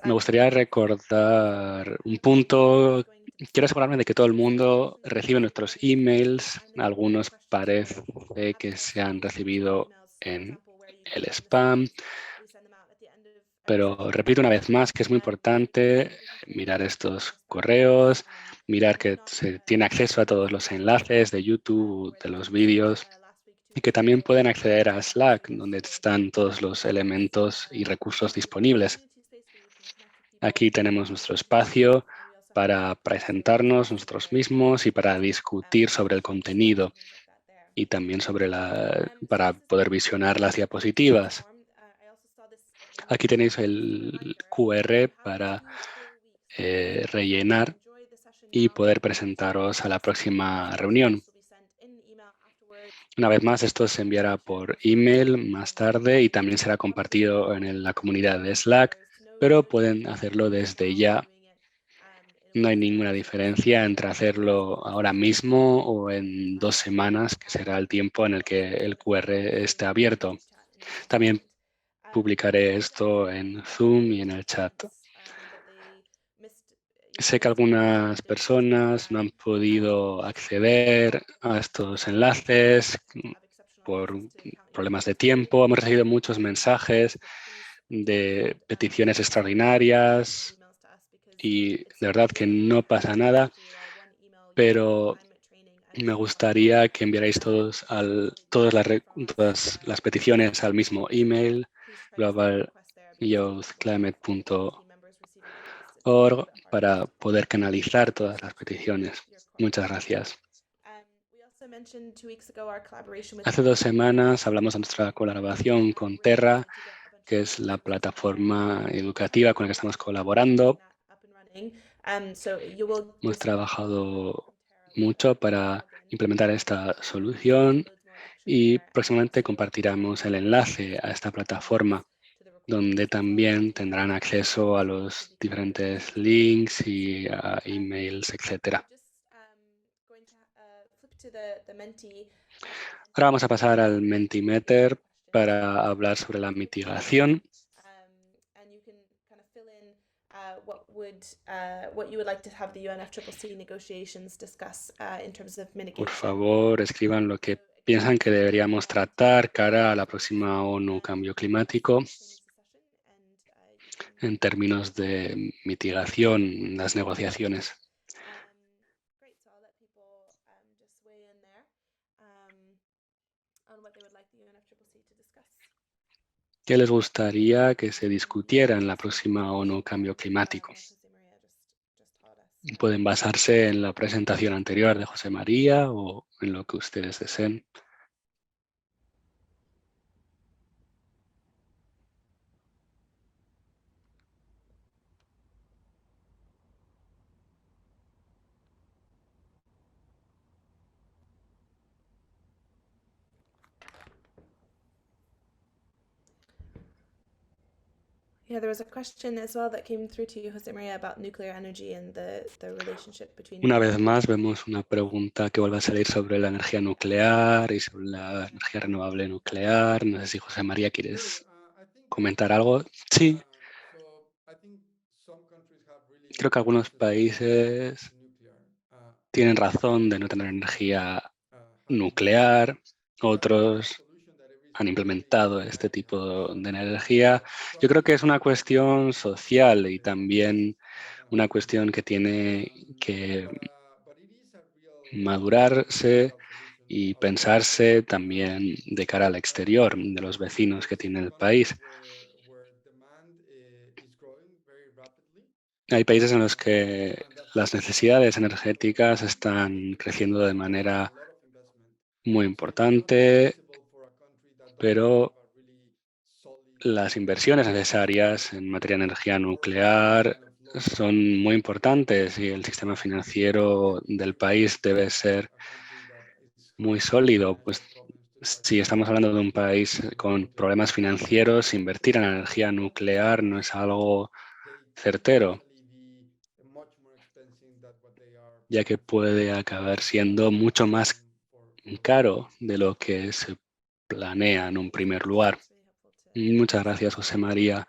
Me gustaría recordar un punto. Quiero asegurarme de que todo el mundo recibe nuestros emails. Algunos parece que se han recibido en el spam. Pero repito una vez más que es muy importante mirar estos correos, mirar que se tiene acceso a todos los enlaces de YouTube, de los vídeos, y que también pueden acceder a Slack, donde están todos los elementos y recursos disponibles. Aquí tenemos nuestro espacio para presentarnos nosotros mismos y para discutir sobre el contenido y también para poder visionar las diapositivas. Aquí tenéis el QR para rellenar y poder presentaros a la próxima reunión. Una vez más, esto se enviará por email más tarde y también será compartido en la comunidad de Slack, pero pueden hacerlo desde ya. No hay ninguna diferencia entre hacerlo ahora mismo o en 2 semanas, que será el tiempo en el que el QR esté abierto. También publicaré esto en Zoom y en el chat. Sé que algunas personas no han podido acceder a estos enlaces por problemas de tiempo. Hemos recibido muchos mensajes de peticiones extraordinarias y de verdad que no pasa nada, pero me gustaría que enviarais todas las peticiones al mismo email, globalyouthclimate.org, para poder canalizar todas las peticiones. Muchas gracias. Hace 2 semanas hablamos de nuestra colaboración con Terra, que es la plataforma educativa con la que estamos colaborando. Hemos trabajado mucho para implementar esta solución y próximamente compartiremos el enlace a esta plataforma donde también tendrán acceso a los diferentes links y a emails, etc. Ahora vamos a pasar al Mentimeter para hablar sobre la mitigación. Por favor, escriban lo que piensan que deberíamos tratar cara a la próxima ONU Cambio Climático en términos de mitigación en las negociaciones. ¿Qué les gustaría que se discutiera en la próxima ONU Cambio Climático? Pueden basarse en la presentación anterior de José María o en lo que ustedes deseen. Yeah, there was a question as well that came through to you, Jose Maria, about nuclear energy and the relationship between. Una vez más vemos una pregunta que vuelve a salir sobre la energía nuclear y sobre la energía renovable nuclear. No sé si José María quieres comentar algo. Sí, creo que algunos países tienen razón de no tener energía nuclear, otros han implementado este tipo de energía. Yo creo que es una cuestión social y también una cuestión que tiene que madurarse y pensarse también de cara al exterior, de los vecinos que tiene el país. Hay países en los que las necesidades energéticas están creciendo de manera muy importante, pero las inversiones necesarias en materia de energía nuclear son muy importantes y el sistema financiero del país debe ser muy sólido. Pues si estamos hablando de un país con problemas financieros, invertir en energía nuclear no es algo certero, ya que puede acabar siendo mucho más caro de lo que se planea en un primer lugar. Muchas gracias, José María.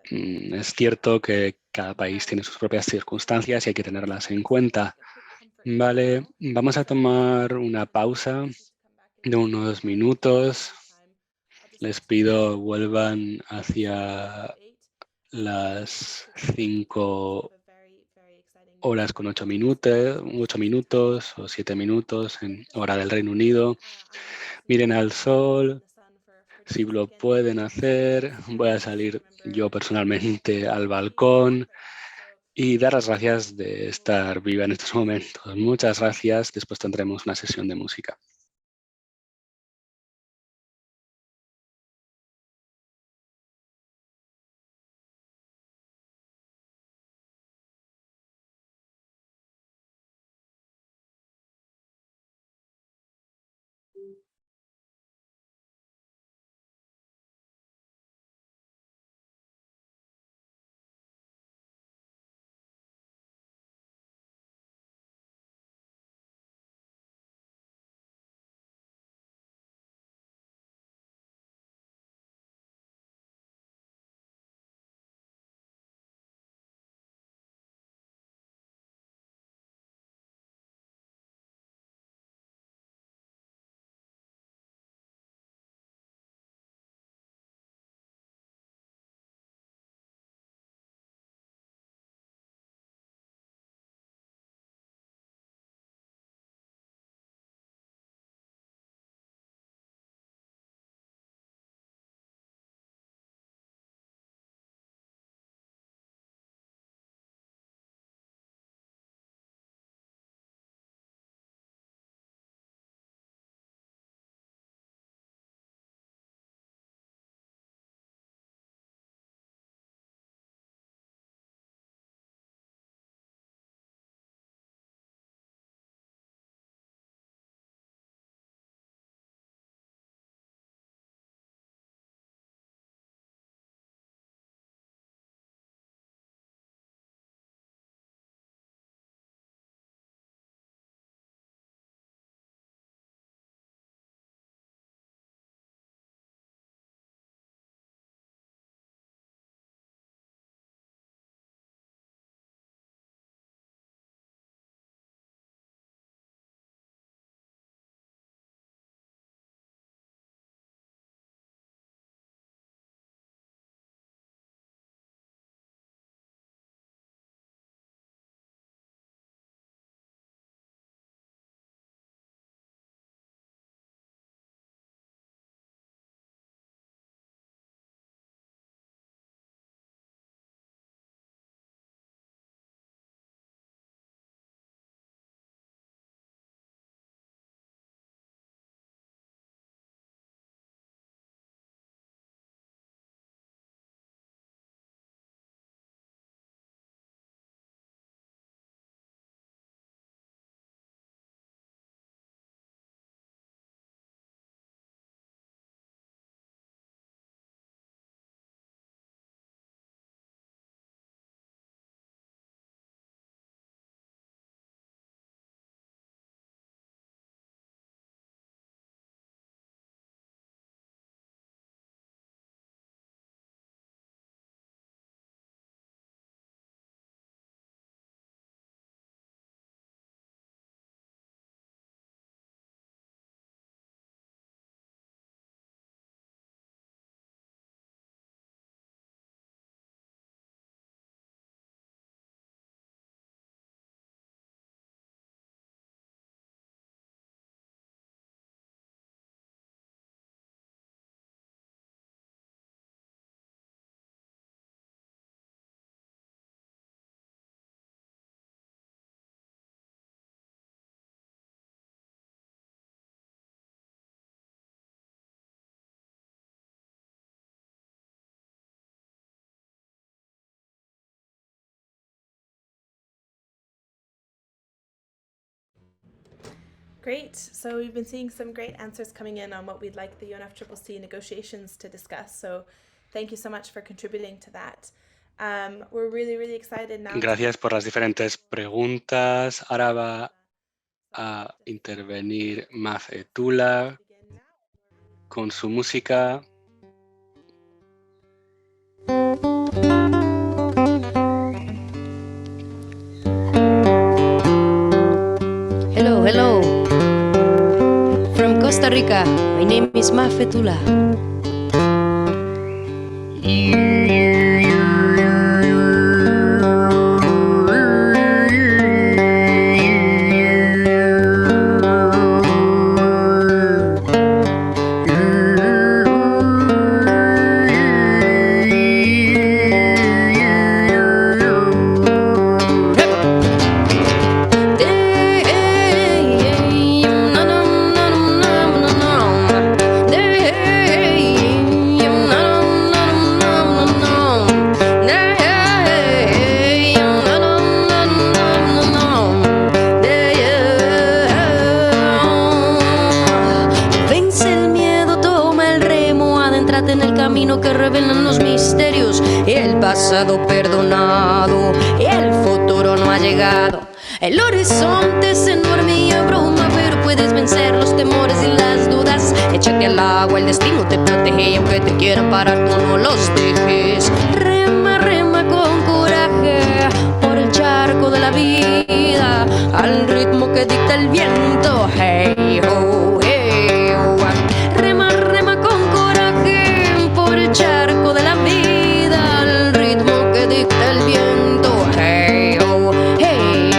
Es cierto que cada país tiene sus propias circunstancias y hay que tenerlas en cuenta. Vale, vamos a tomar una pausa de unos minutos. Les pido vuelvan hacia las 5 horas con 8 minutos o 7 minutos en hora del Reino Unido. Miren al sol, si lo pueden hacer. Voy a salir yo personalmente al balcón y dar las gracias de estar viva en estos momentos. Muchas gracias. Después tendremos una sesión de música. Great. So we've been seeing some great answers coming in on what we'd like the UNFCCC negotiations to discuss. So thank you so much for contributing to that. We're really, really excited now. Gracias por las diferentes preguntas. Ahora va a intervenir Mafetula con su música. Hello, hello. From Costa Rica, my name is Mafetula. Que revelan los misterios, el pasado perdonado, el futuro no ha llegado. El horizonte es enorme y abruma, pero puedes vencer los temores y las dudas. Échate al agua, el destino te protege y aunque te quieran parar, tú no los dejes. Rema, rema con coraje por el charco de la vida, al ritmo que dicta el viento. Hey, ho, hey, ho. Rema, rema con coraje por el charco de la vida, al ritmo que dicta el viento. Hey, oh, hey,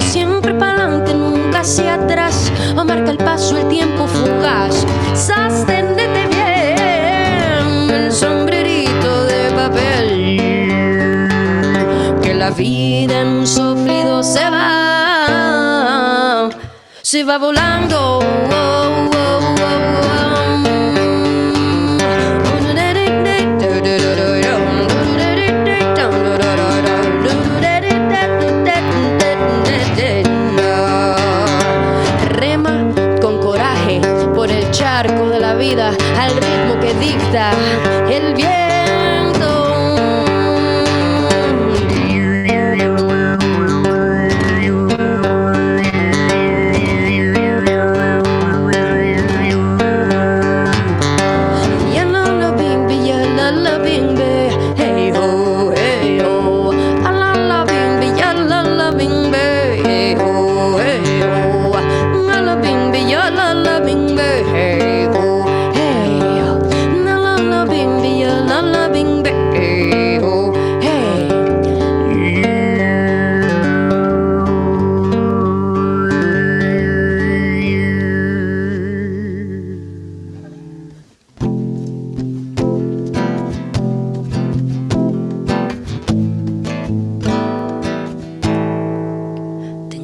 siempre pa'lante, nunca hacia atrás. Marca el paso, el tiempo fugaz. Sosténete bien, el sombrerito de papel. La vida en un soplido se va volando. Rema con coraje por el charco de la vida, al ritmo que dicta el viento.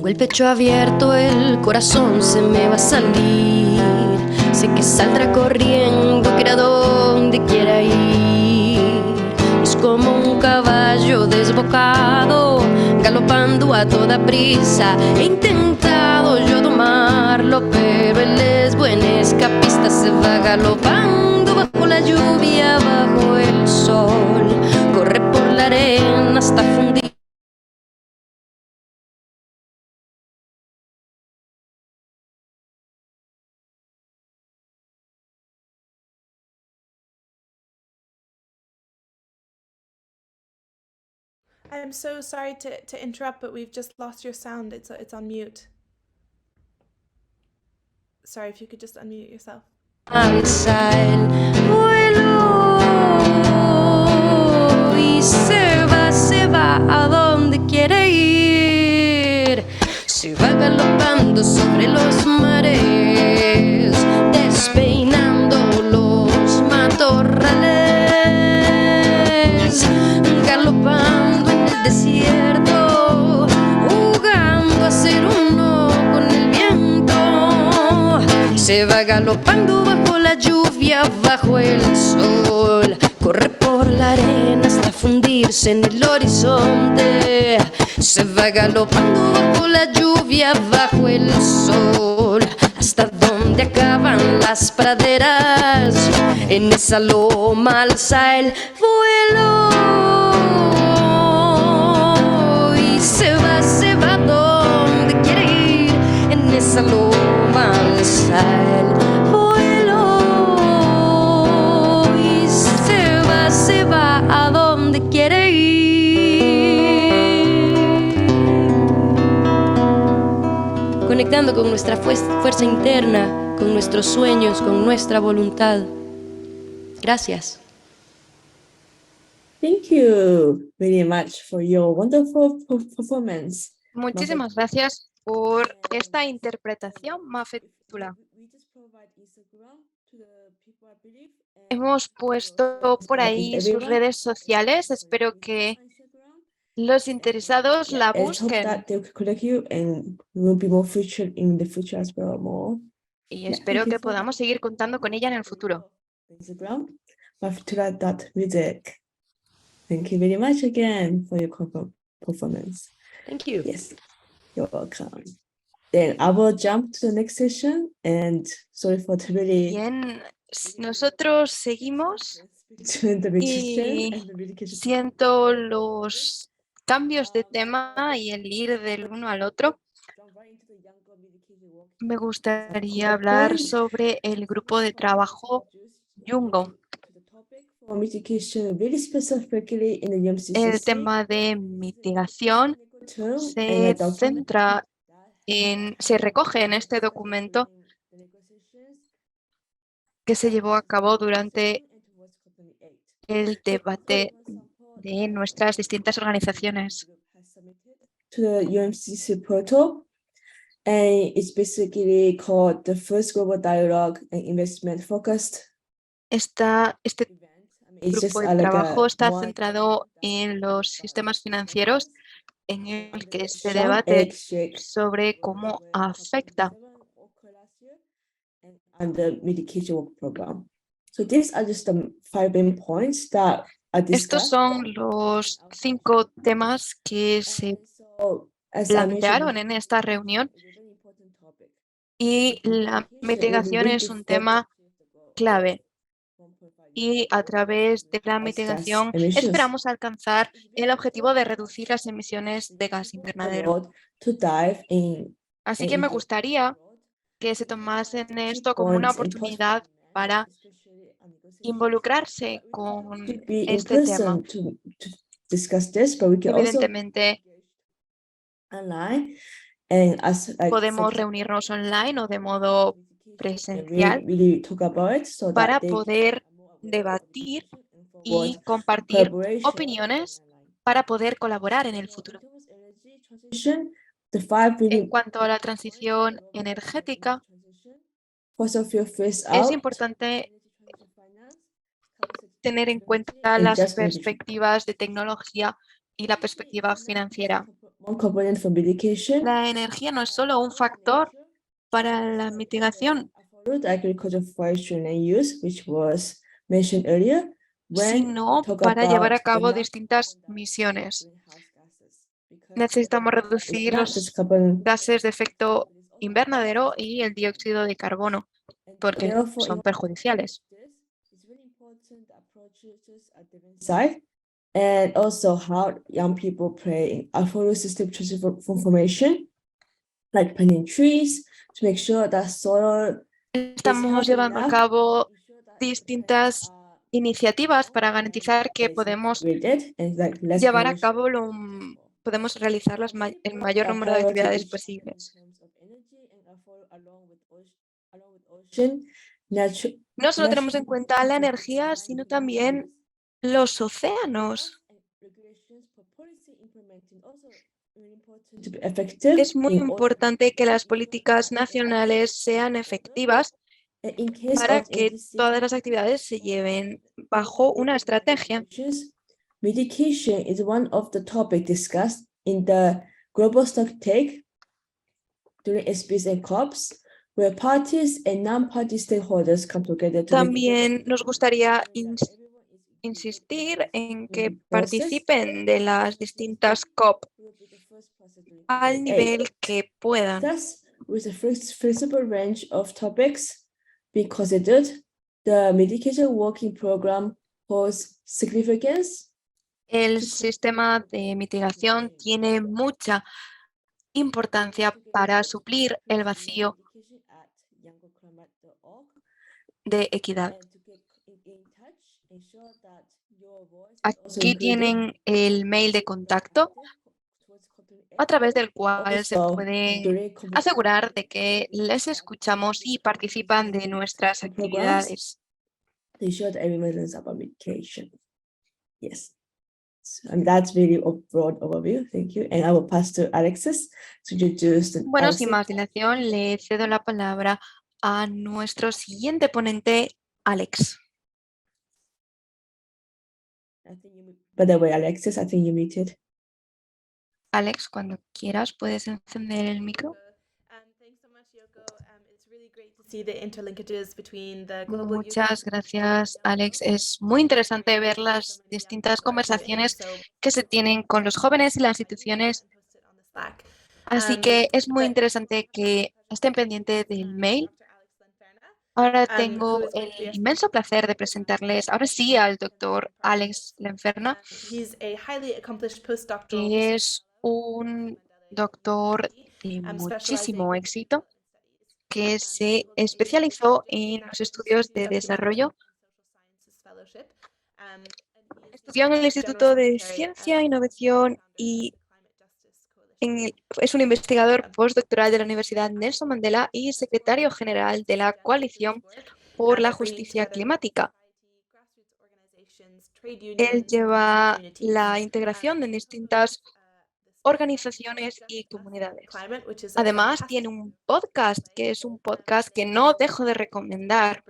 El pecho abierto, el corazón se me va a salir. Sé que saldrá corriendo, que a donde quiera ir. Es como un caballo desbocado, galopando a toda prisa. He intentado yo domarlo, pero él es buen escapista. Se va galopando bajo la lluvia, bajo el sol. Corre por la arena hasta fundir. I'm so sorry to interrupt, but we've just lost your sound. It's on mute. Sorry, if you could just unmute yourself. Alza el vuelo y se va a donde quiere ir. Se va galopando sobre los mares, despeinando los matorrales, galopando en el desierto, jugando a ser uno con el viento. Se va galopando bajo la lluvia, bajo el sol. Corre por la arena hasta fundirse en el horizonte. Se va galopando bajo la lluvia, bajo el sol. Hasta donde acaban las praderas. En esa loma alza el vuelo. Y se va donde quiere ir. En esa loma alza el vuelo. Y se va a donde quiere ir. Conectando con nuestra fuerza interna, con nuestros sueños, con nuestra voluntad. Gracias. Thank you very much for your wonderful performance. Muchísimas gracias por esta interpretación, Mafetula. Hemos puesto por ahí sus redes sociales. Espero que los interesados la busquen. Y espero que podamos seguir contando con ella en el futuro. Instagram, mafetula.music. Thank you very much again for your performance. Thank you. Yes, you're welcome. Then I will jump to the next session and sorry for the really Bien, nosotros seguimos between the musician y and the medication. siento los cambios de tema y el ir del uno al otro. Me gustaría hablar sobre el grupo de trabajo Jungo. El tema de mitigación se recoge en este documento que se llevó a cabo durante el debate de nuestras distintas organizaciones. To the UMCC portal, and it's basically called the first global dialogue and investment focused. Este It's just grupo de like a trabajo está one centrado en los sistemas financieros, en el que se sham debate extract sobre cómo afecta. and the medication work program. So these are just the 5 main points that are Estos discussed. son los 5 temas que se So, as I mentioned plantearon en esta reunión, y la mitigación es un tema clave. Y a través de la mitigación esperamos alcanzar el objetivo de reducir las emisiones de gas invernadero. Así que me gustaría que se tomasen esto como una oportunidad para involucrarse con este tema. Evidentemente, podemos reunirnos online o de modo presencial para poder debatir y compartir opiniones para poder colaborar en el futuro. En cuanto a la transición energética, es importante tener en cuenta las perspectivas de tecnología y la perspectiva financiera. La energía no es solo un factor para la mitigación, sino para llevar a cabo distintas misiones. Necesitamos reducir los gases de efecto invernadero y el dióxido de carbono, porque son perjudiciales. And also how young people play in system transformation, like planting trees to make sure that soil. Estamos llevando a cabo distintas iniciativas para garantizar que podemos llevar a cabo podemos realizar el mayor número de actividades posibles. No solo tenemos en cuenta la energía, sino también los océanos. Es muy importante que las políticas nacionales sean efectivas para que todas las actividades se lleven bajo una estrategia. Mitigation is one of the topics discussed in the Global Stocktake during SBs and COPs, where parties and non-party stakeholders come together to make También nos gustaría insistir en que participen de las distintas COP al nivel que puedan. Thus, with a flexible range of topics being considered, the medication working program holds significance. El sistema de mitigación tiene mucha importancia para suplir el vacío de equidad. Aquí tienen el mail de contacto a través del cual se puede asegurar de que les escuchamos y participan de nuestras actividades. To ensure that everyone learns about medication. Yes. And that's really a broad overview. Thank you. And I will pass to Alexis to introduce the Bueno, sin más dilación, le cedo la palabra a nuestro siguiente ponente, Alex. By the way, Alexis, I think you muted. Alex, cuando quieras puedes encender el micro. Muchas gracias, Alex. Es muy interesante ver las distintas conversaciones que se tienen con los jóvenes y las instituciones. Así que es muy interesante que estén pendientes del mail. Ahora tengo el inmenso placer de presentarles, ahora sí, al doctor Alex Lenferna, que es un doctor de muchísimo éxito, que se especializó en los estudios de desarrollo. Estudió en el Instituto de Ciencia, Innovación y es un investigador postdoctoral de la Universidad Nelson Mandela y secretario general de la Coalición por la Justicia Climática. Él lleva la integración de distintas organizaciones y comunidades. Además, tiene un podcast, que es un podcast que no dejo de recomendar.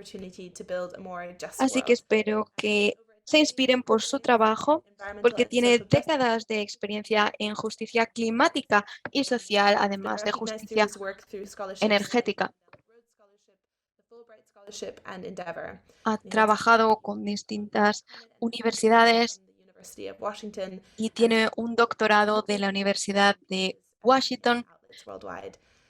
Así que espero que se inspiren por su trabajo, porque tiene décadas de experiencia en justicia climática y social, además de justicia energética. Ha trabajado con distintas universidades y tiene un doctorado de la Universidad de Washington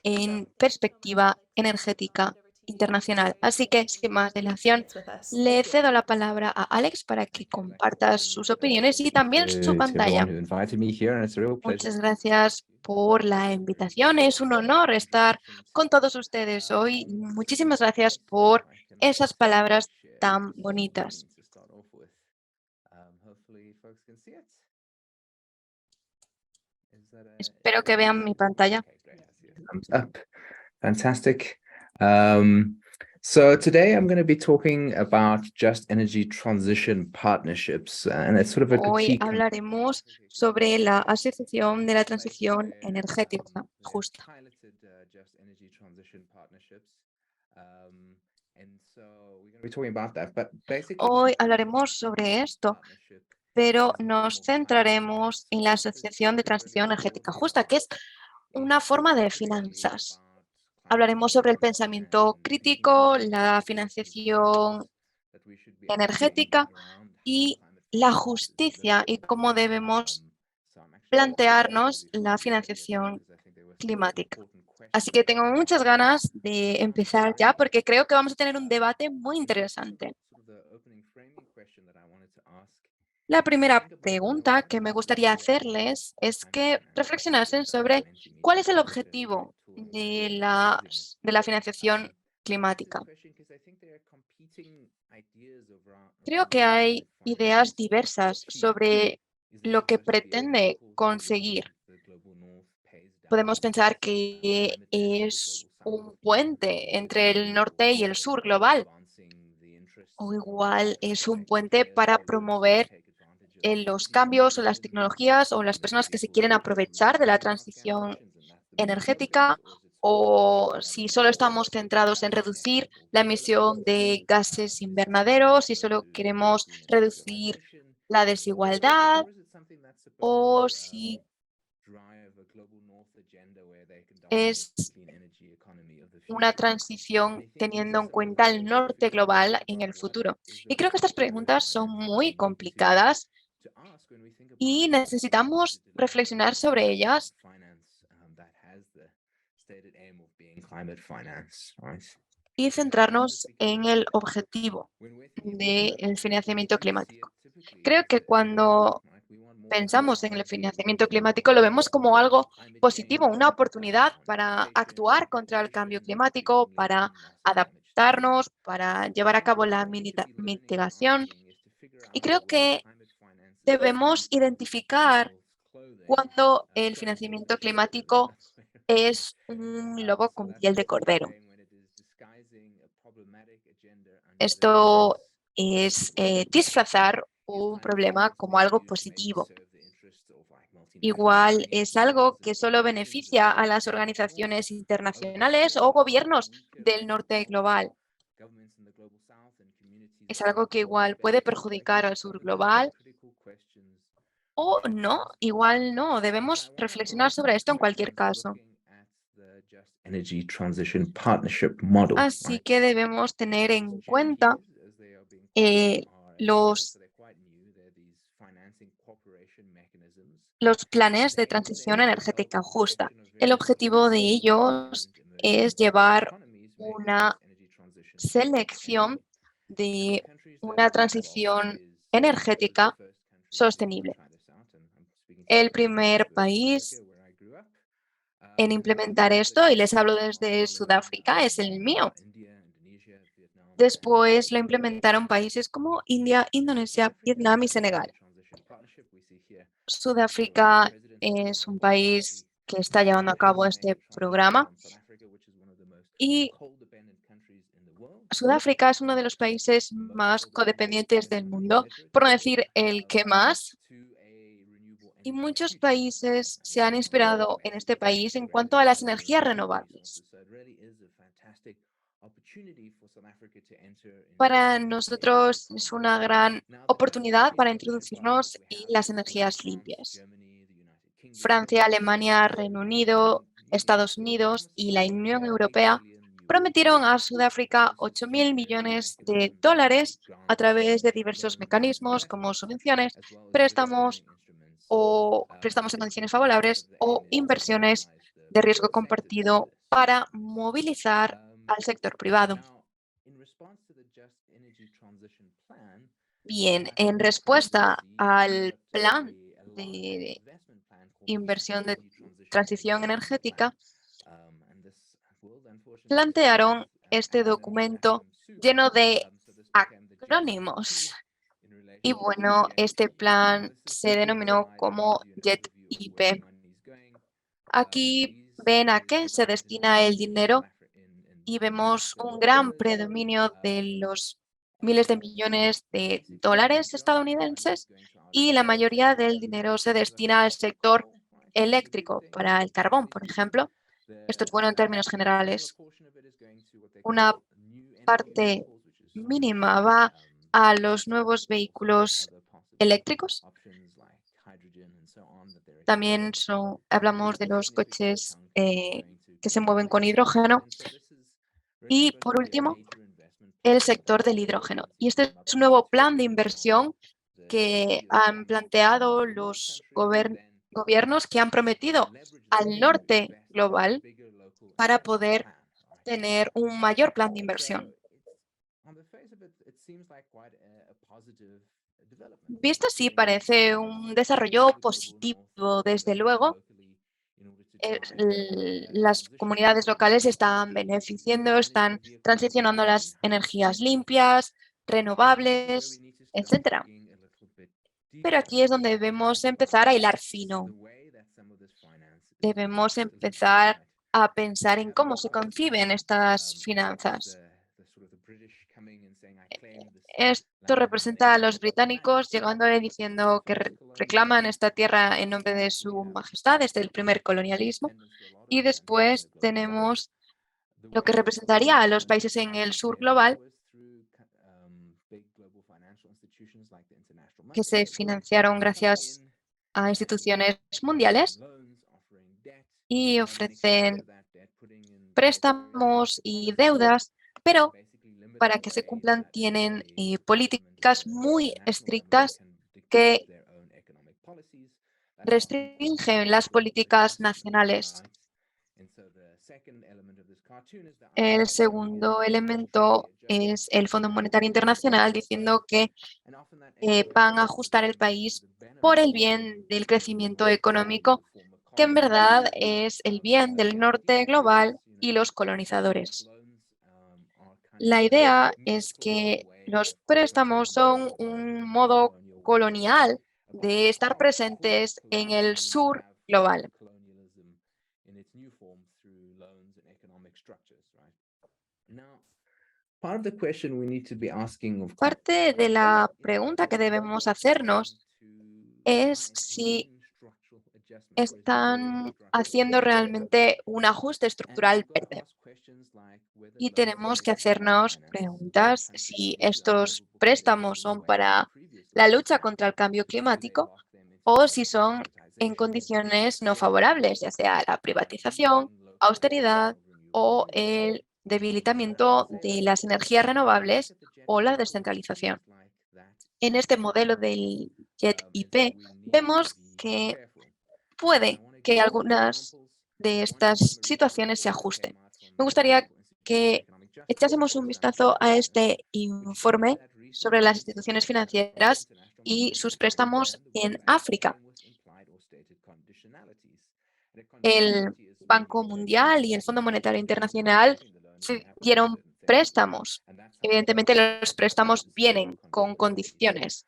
en perspectiva energética internacional. Así que, sin más dilación, le cedo la palabra a Alex para que comparta sus opiniones y también su pantalla. Muchas gracias por la invitación. Es un honor estar con todos ustedes hoy. Muchísimas gracias por esas palabras tan bonitas. Espero que vean mi pantalla. Fantastic. So today I'm going to be talking about just energy transition partnerships, and it's sort of a Hoy critique. hablaremos sobre la Asociación de la Transición Energética Justa. Just energy transition partnerships. And so we're going to be talking about that, but basically Hoy hablaremos sobre esto, pero nos centraremos en la Asociación de Transición Energética Justa, que es una forma de finanzas. Hablaremos sobre el pensamiento crítico, la financiación energética y la justicia y cómo debemos plantearnos la financiación climática. Así que tengo muchas ganas de empezar ya porque creo que vamos a tener un debate muy interesante. La primera pregunta que me gustaría hacerles es que reflexionasen sobre cuál es el objetivo de la financiación climática. Creo que hay ideas diversas sobre lo que pretende conseguir. Podemos pensar que es un puente entre el norte y el sur global, o igual es un puente para promover los cambios o las tecnologías o las personas que se quieren aprovechar de la transición energética, o si solo estamos centrados en reducir la emisión de gases invernaderos, si solo queremos reducir la desigualdad, o si es una transición teniendo en cuenta el norte global en el futuro. Y creo que estas preguntas son muy complicadas y necesitamos reflexionar sobre ellas y centrarnos en el objetivo del financiamiento climático. Creo que cuando pensamos en el financiamiento climático lo vemos como algo positivo, una oportunidad para actuar contra el cambio climático, para adaptarnos, para llevar a cabo la mitigación. Y creo que debemos identificar cuando el financiamiento climático es un lobo con piel de cordero. Esto es disfrazar un problema como algo positivo. Igual es algo que solo beneficia a las organizaciones internacionales o gobiernos del norte global. Es algo que igual puede perjudicar al sur global o no, igual no. Debemos reflexionar sobre esto en cualquier caso. Así que debemos tener en cuenta los planes de transición energética justa. El objetivo de ellos es llevar una selección de una transición energética sostenible. El primer país en implementar esto, y les hablo desde Sudáfrica, es el mío. Después lo implementaron países como India, Indonesia, Vietnam y Senegal. Sudáfrica es un país que está llevando a cabo este programa y Sudáfrica es uno de los países más codependientes del mundo, por no decir el que más. Y muchos países se han inspirado en este país en cuanto a las energías renovables. Para nosotros es una gran oportunidad para introducirnos en las energías limpias. Francia, Alemania, Reino Unido, Estados Unidos y la Unión Europea prometieron a Sudáfrica 8.000 millones de dólares a través de diversos mecanismos como subvenciones, préstamos en condiciones favorables o inversiones de riesgo compartido para movilizar al sector privado. Bien, en respuesta al plan de inversión de transición energética, plantearon este documento lleno de acrónimos. Y bueno, este plan se denominó como JET-IP. Aquí ven a qué se destina el dinero y vemos un gran predominio de los miles de millones de dólares estadounidenses y la mayoría del dinero se destina al sector eléctrico, para el carbón, por ejemplo. Esto es bueno en términos generales. Una parte mínima va a los nuevos vehículos eléctricos. También hablamos de los coches que se mueven con hidrógeno. Y por último, el sector del hidrógeno. Y este es un nuevo plan de inversión que han planteado los gobiernos que han prometido al norte global para poder tener un mayor plan de inversión. Visto así, parece un desarrollo positivo, desde luego. Las comunidades locales están beneficiando, están transicionando a las energías limpias, renovables, etc. Pero aquí es donde debemos empezar a hilar fino. Debemos empezar a pensar en cómo se conciben estas finanzas. Esto representa a los británicos llegando y diciendo que reclaman esta tierra en nombre de su majestad desde el primer colonialismo. Y después tenemos lo que representaría a los países en el sur global que se financiaron gracias a instituciones mundiales y ofrecen préstamos y deudas, pero para que se cumplan tienen políticas muy estrictas que restringen las políticas nacionales. El segundo elemento es el Fondo Monetario Internacional diciendo que van a ajustar el país por el bien del crecimiento económico, que en verdad es el bien del norte global y los colonizadores. La idea es que los préstamos son un modo colonial de estar presentes en el sur global. Parte de la pregunta que debemos hacernos es si están haciendo realmente un ajuste estructural verde. Y tenemos que hacernos preguntas si estos préstamos son para la lucha contra el cambio climático o si son en condiciones no favorables, ya sea la privatización, austeridad o el debilitamiento de las energías renovables o la descentralización. En este modelo del JET-IP vemos que puede que algunas de estas situaciones se ajusten. Me gustaría que echásemos un vistazo a este informe sobre las instituciones financieras y sus préstamos en África. El Banco Mundial y el Fondo Monetario Internacional dieron préstamos. Evidentemente, los préstamos vienen con condiciones.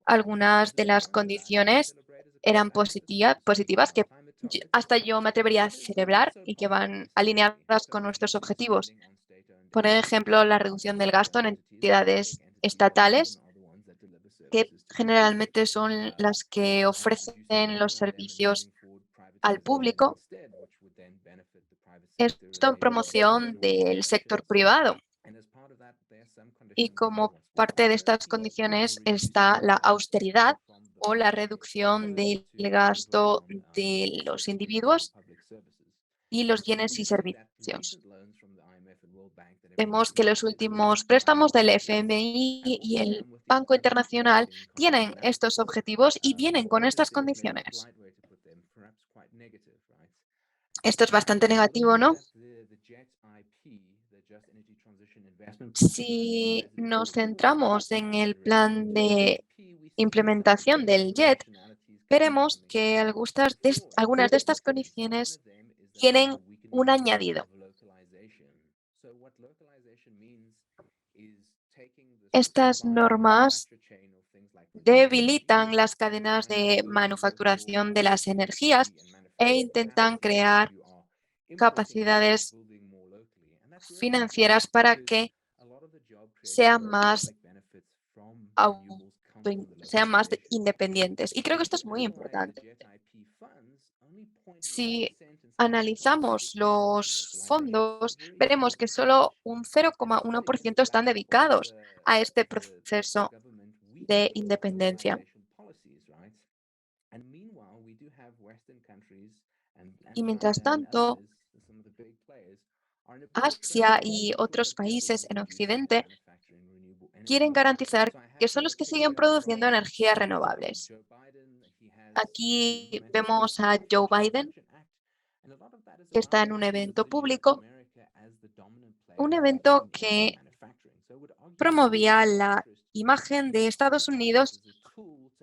Algunas de las condiciones eran positivas que hasta yo me atrevería a celebrar y que van alineadas con nuestros objetivos. Por ejemplo, la reducción del gasto en entidades estatales, que generalmente son las que ofrecen los servicios al público. Esto en promoción del sector privado. Y como parte de estas condiciones está la austeridad o la reducción del gasto de los individuos y los bienes y servicios. Vemos que los últimos préstamos del FMI y el Banco Internacional tienen estos objetivos y vienen con estas condiciones. Esto es bastante negativo, ¿no? Si nos centramos en el plan de implementación del JET, veremos que algunas de estas condiciones tienen un añadido. Estas normas debilitan las cadenas de manufacturación de las energías e intentan crear capacidades financieras para que sean más independientes. Y creo que esto es muy importante. Si analizamos los fondos, veremos que solo un 0,1% están dedicados a este proceso de independencia. Y mientras tanto, Asia y otros países en Occidente quieren garantizar que son los que siguen produciendo energías renovables. Aquí vemos a Joe Biden, que está en un evento público, un evento que promovía la imagen de Estados Unidos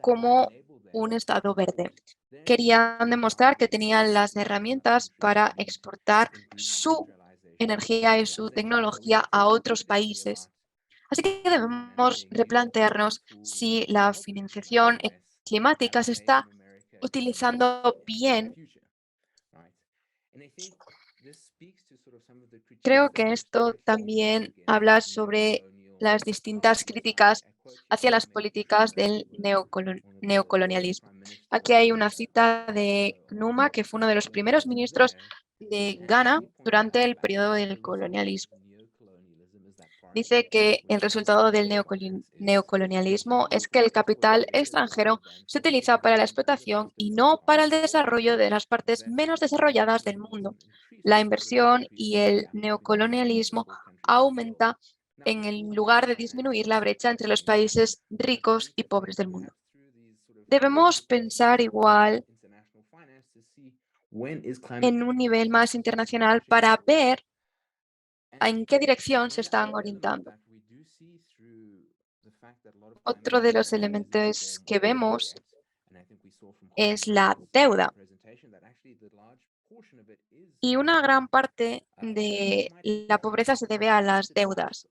como un estado verde. Querían demostrar que tenían las herramientas para exportar su energía y su tecnología a otros países. Así que debemos replantearnos si la financiación climática se está utilizando bien. Creo que esto también habla sobre las distintas críticas hacia las políticas del neocolonialismo. Aquí hay una cita de Nkrumah, que fue uno de los primeros ministros de Ghana durante el periodo del colonialismo. dice que el resultado del neocolonialismo es que el capital extranjero se utiliza para la explotación y no para el desarrollo de las partes menos desarrolladas del mundo. La inversión y el neocolonialismo aumenta en lugar de disminuir la brecha entre los países ricos y pobres del mundo. Debemos pensar igual en un nivel más internacional para ver en qué dirección se están orientando. Otro de los elementos que vemos es la deuda. Y una gran parte de la pobreza se debe a las deudas.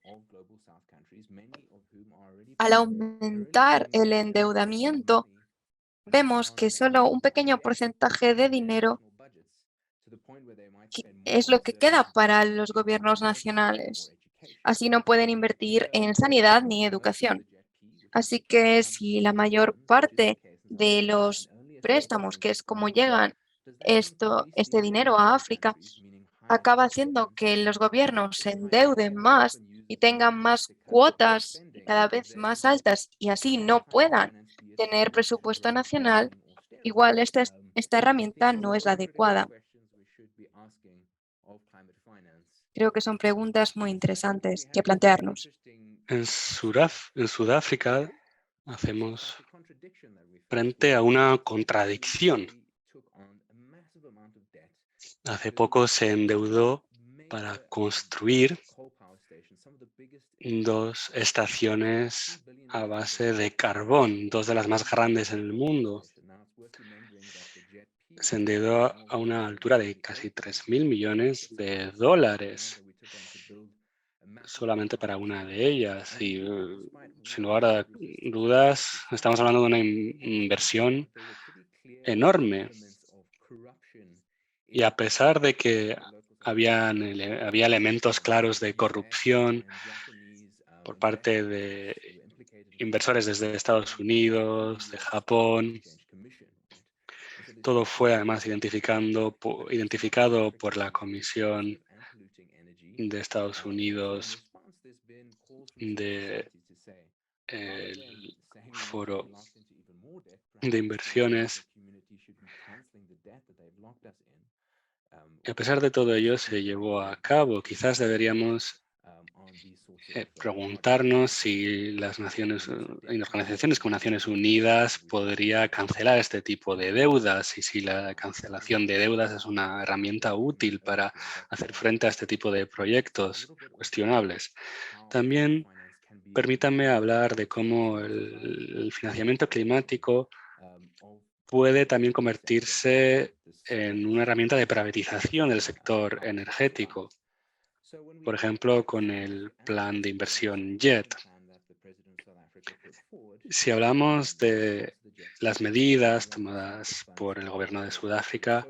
Al aumentar el endeudamiento, vemos que solo un pequeño porcentaje de dinero es lo que queda para los gobiernos nacionales. Así no pueden invertir en sanidad ni educación. Así que si la mayor parte de los préstamos, que es como llegan este dinero a África, acaba haciendo que los gobiernos se endeuden más y tengan más cuotas cada vez más altas y así no puedan tener presupuesto nacional, igual esta herramienta no es la adecuada. Creo que son preguntas muy interesantes que plantearnos. En Sudáfrica hacemos frente a una contradicción. Hace poco se endeudó para construir 2 estaciones a base de carbón, 2 de las más grandes en el mundo. Se endeudó a una altura de casi 3.000 millones de dólares solamente para una de ellas. Y sin lugar a dudas, estamos hablando de una inversión enorme. Y a pesar de que había elementos claros de corrupción por parte de inversores desde Estados Unidos, de Japón, todo fue además identificado por la Comisión de Estados Unidos del Foro de Inversiones. Y a pesar de todo ello, se llevó a cabo. Quizás deberíamos preguntarnos si las organizaciones como Naciones Unidas podría cancelar este tipo de deudas y si la cancelación de deudas es una herramienta útil para hacer frente a este tipo de proyectos cuestionables. También permítanme hablar de cómo el financiamiento climático puede también convertirse en una herramienta de privatización del sector energético. Por ejemplo, con el plan de inversión JET. Si hablamos de las medidas tomadas por el gobierno de Sudáfrica,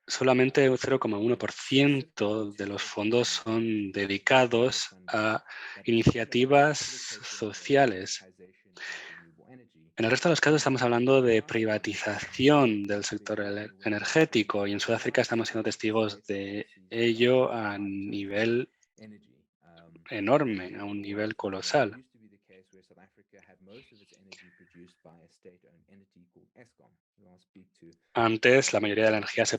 solamente un 0,1% de los fondos son dedicados a iniciativas sociales. En el resto de los casos estamos hablando de privatización del sector energético y en Sudáfrica estamos siendo testigos de ello a nivel enorme, a un nivel colosal. Antes, la mayoría de la energía se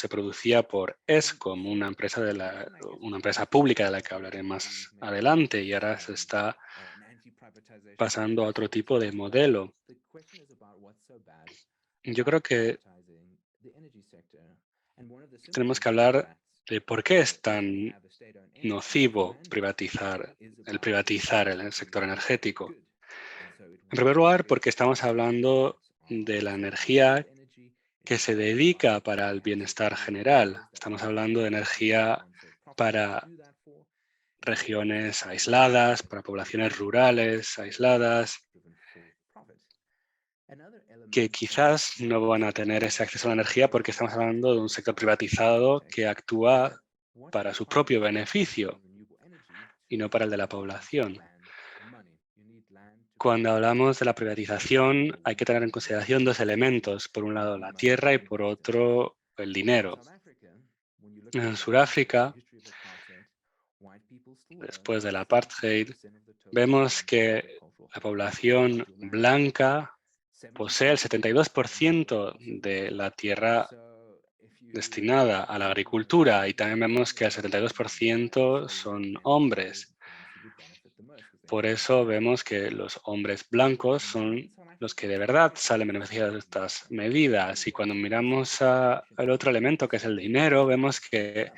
producía por Eskom, una empresa pública de la que hablaré más adelante, y ahora se está pasando a otro tipo de modelo. Yo creo que tenemos que hablar de por qué es tan nocivo privatizar el sector energético. En primer lugar, porque estamos hablando de la energía que se dedica para el bienestar general. Estamos hablando de energía para regiones aisladas, para poblaciones rurales aisladas, que quizás no van a tener ese acceso a la energía porque estamos hablando de un sector privatizado que actúa para su propio beneficio y no para el de la población. Cuando hablamos de la privatización, hay que tener en consideración 2 elementos. Por un lado, la tierra y por otro, el dinero. En Sudáfrica, después del apartheid, vemos que la población blanca posee el 72% de la tierra destinada a la agricultura y también vemos que el 72% son hombres. Por eso vemos que los hombres blancos son los que de verdad salen beneficiados de estas medidas. Y cuando miramos al otro elemento, que es el dinero, vemos que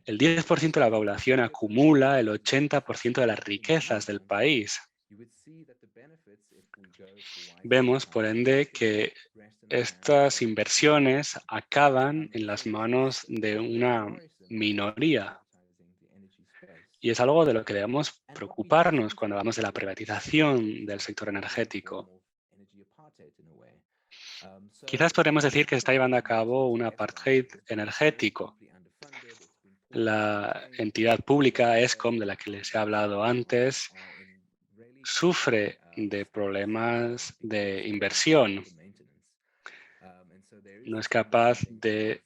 el 10% de la población acumula el 80% de las riquezas del país. Vemos, por ende, que estas inversiones acaban en las manos de una minoría. Y es algo de lo que debemos preocuparnos cuando hablamos de la privatización del sector energético. Quizás podremos decir que se está llevando a cabo un apartheid energético. La entidad pública, Eskom, de la que les he hablado antes, sufre de problemas de inversión. No es capaz de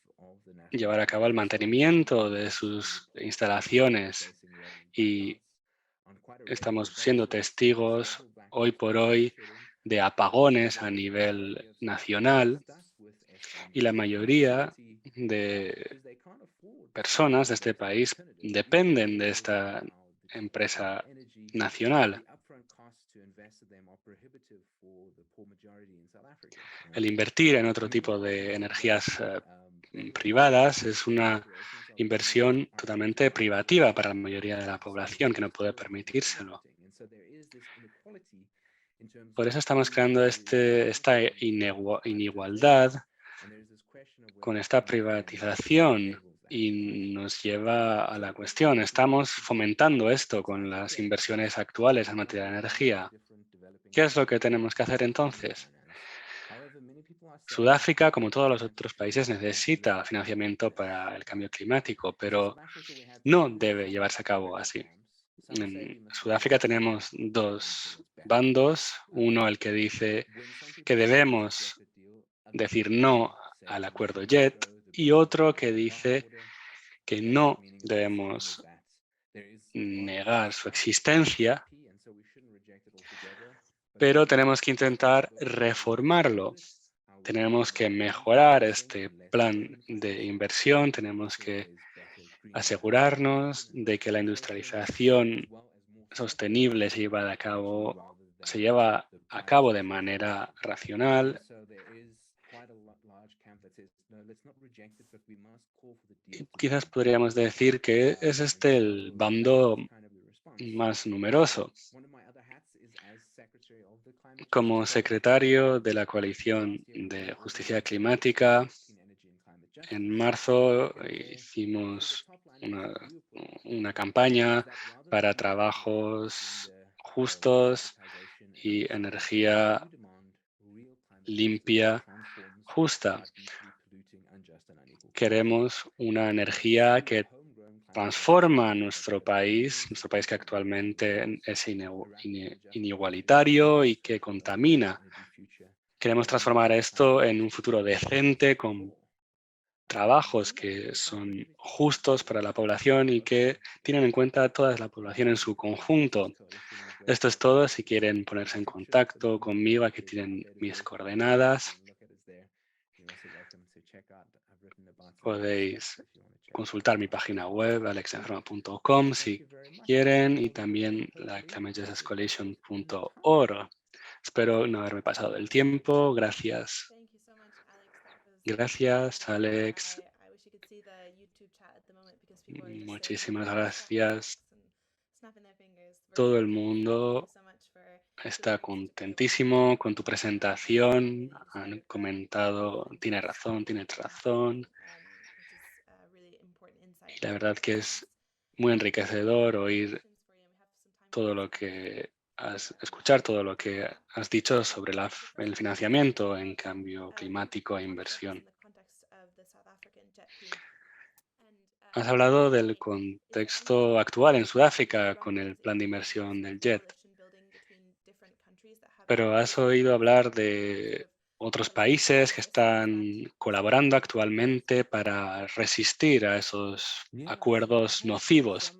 llevar a cabo el mantenimiento de sus instalaciones y estamos siendo testigos hoy por hoy de apagones a nivel nacional y la mayoría de personas de este país dependen de esta empresa nacional. El invertir en otro tipo de energías privadas es una inversión totalmente privativa para la mayoría de la población que no puede permitírselo. Por eso estamos creando esta inigualdad con esta privatización y nos lleva a la cuestión. Estamos fomentando esto con las inversiones actuales en materia de energía. ¿Qué es lo que tenemos que hacer entonces? Sudáfrica, como todos los otros países, necesita financiamiento para el cambio climático, pero no debe llevarse a cabo así. En Sudáfrica tenemos dos bandos, uno el que dice que debemos decir no al acuerdo JET y otro que dice que no debemos negar su existencia, pero tenemos que intentar reformarlo. Tenemos que mejorar este plan de inversión, tenemos que asegurarnos de que la industrialización sostenible se lleva a cabo de manera racional. Y quizás podríamos decir que es este el bando más numeroso. Como secretario de la Coalición de Justicia Climática, en marzo hicimos una campaña para trabajos justos y energía limpia, justa. Queremos una energía que transforma nuestro país que actualmente es inigualitario y que contamina. Queremos transformar esto en un futuro decente con trabajos que son justos para la población y que tienen en cuenta a toda la población en su conjunto. Esto es todo. Si quieren ponerse en contacto conmigo, aquí tienen mis coordenadas. Podéis consultar mi página web, alexenferma.com, si quieren, y también la climatejusticecoalition.org. Espero no haberme pasado del tiempo. Gracias. Gracias, Alex. Muchísimas gracias. Todo el mundo está contentísimo con tu presentación. Han comentado, tienes razón. Y la verdad que es muy enriquecedor oír escuchar todo lo que has dicho sobre el financiamiento en cambio climático e inversión. Has hablado del contexto actual en Sudáfrica con el plan de inversión del JET, pero has oído hablar de otros países que están colaborando actualmente para resistir a esos acuerdos nocivos.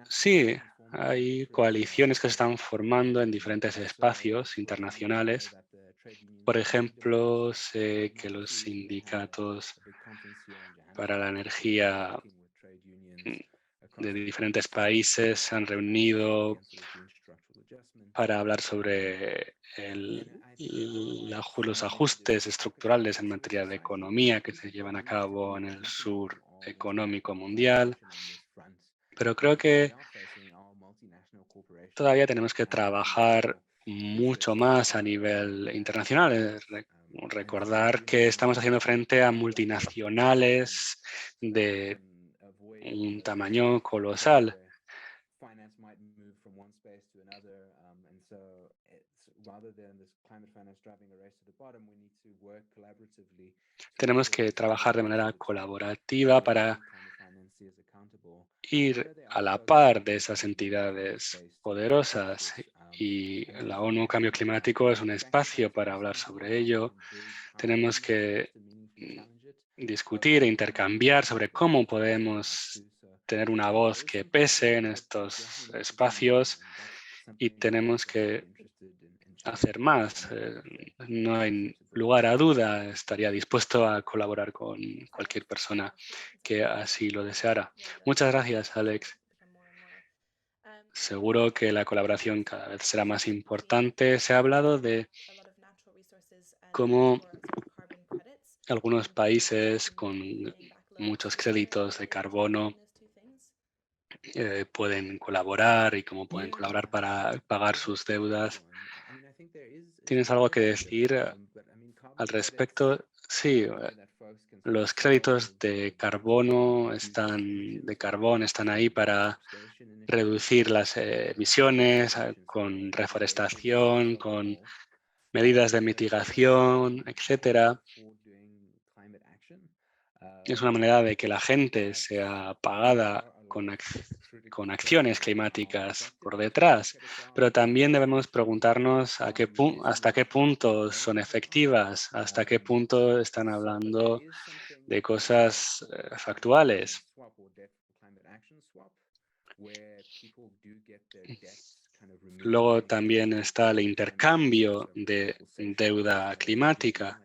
Sí, hay coaliciones que se están formando en diferentes espacios internacionales. Por ejemplo, sé que los sindicatos para la energía de diferentes países se han reunido para hablar sobre los ajustes estructurales en materia de economía que se llevan a cabo en el sur económico mundial. Pero creo que todavía tenemos que trabajar mucho más a nivel internacional. Recordar que estamos haciendo frente a multinacionales de un tamaño colosal. Tenemos que trabajar de manera colaborativa para ir a la par de esas entidades poderosas, y la ONU Cambio Climático es un espacio para hablar sobre ello. Tenemos que discutir e intercambiar sobre cómo podemos tener una voz que pese en estos espacios, y tenemos que hacer más. No hay lugar a duda, estaría dispuesto a colaborar con cualquier persona que así lo deseara. Muchas gracias, Alex. Seguro que la colaboración cada vez será más importante. Se ha hablado de cómo algunos países con muchos créditos de carbono pueden colaborar y cómo pueden colaborar para pagar sus deudas. ¿Tienes algo que decir al respecto? Sí, los créditos de carbón están ahí para reducir las emisiones con reforestación, con medidas de mitigación, etcétera. Es una manera de que la gente sea pagada con acciones climáticas por detrás, pero también debemos preguntarnos hasta qué punto son efectivas, hasta qué punto están hablando de cosas factuales. Luego también está el intercambio de deuda climática.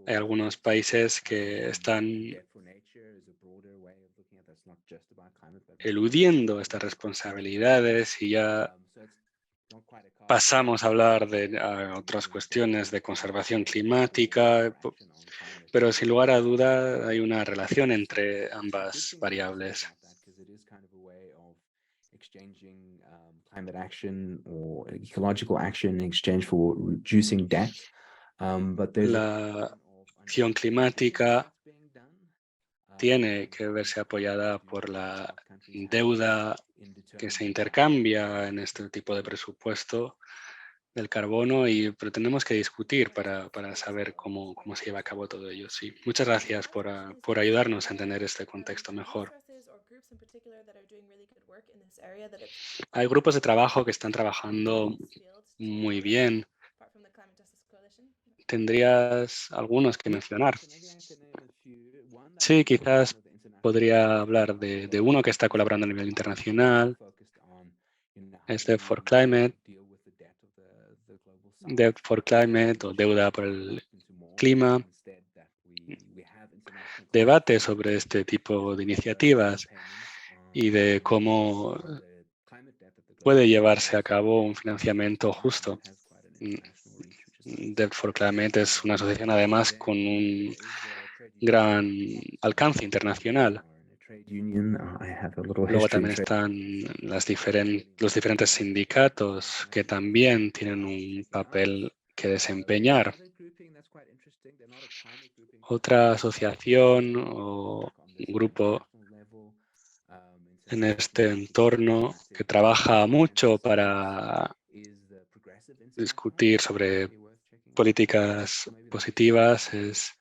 Hay algunos países que están eludiendo estas responsabilidades y ya pasamos a hablar de otras cuestiones de conservación climática, pero sin lugar a duda hay una relación entre ambas variables. Climate action or ecological action in exchange for reducing debt. But there's La acción climática tiene que verse apoyada por la deuda que se intercambia en este tipo de presupuesto del carbono, pero tenemos que discutir para saber cómo se lleva a cabo todo ello. Sí. Muchas gracias por ayudarnos a entender este contexto mejor. Hay grupos de trabajo que están trabajando muy bien. ¿Tendrías algunos que mencionar? Sí, quizás podría hablar de uno que está colaborando a nivel internacional. Es Debt for Climate. Debt for Climate o Deuda por el Clima. Debate sobre este tipo de iniciativas y de cómo puede llevarse a cabo un financiamiento justo. Debt for Climate es una asociación además con un gran alcance internacional. Luego también están los diferentes sindicatos que también tienen un papel que desempeñar. Otra asociación o grupo en este entorno que trabaja mucho para discutir sobre políticas positivas es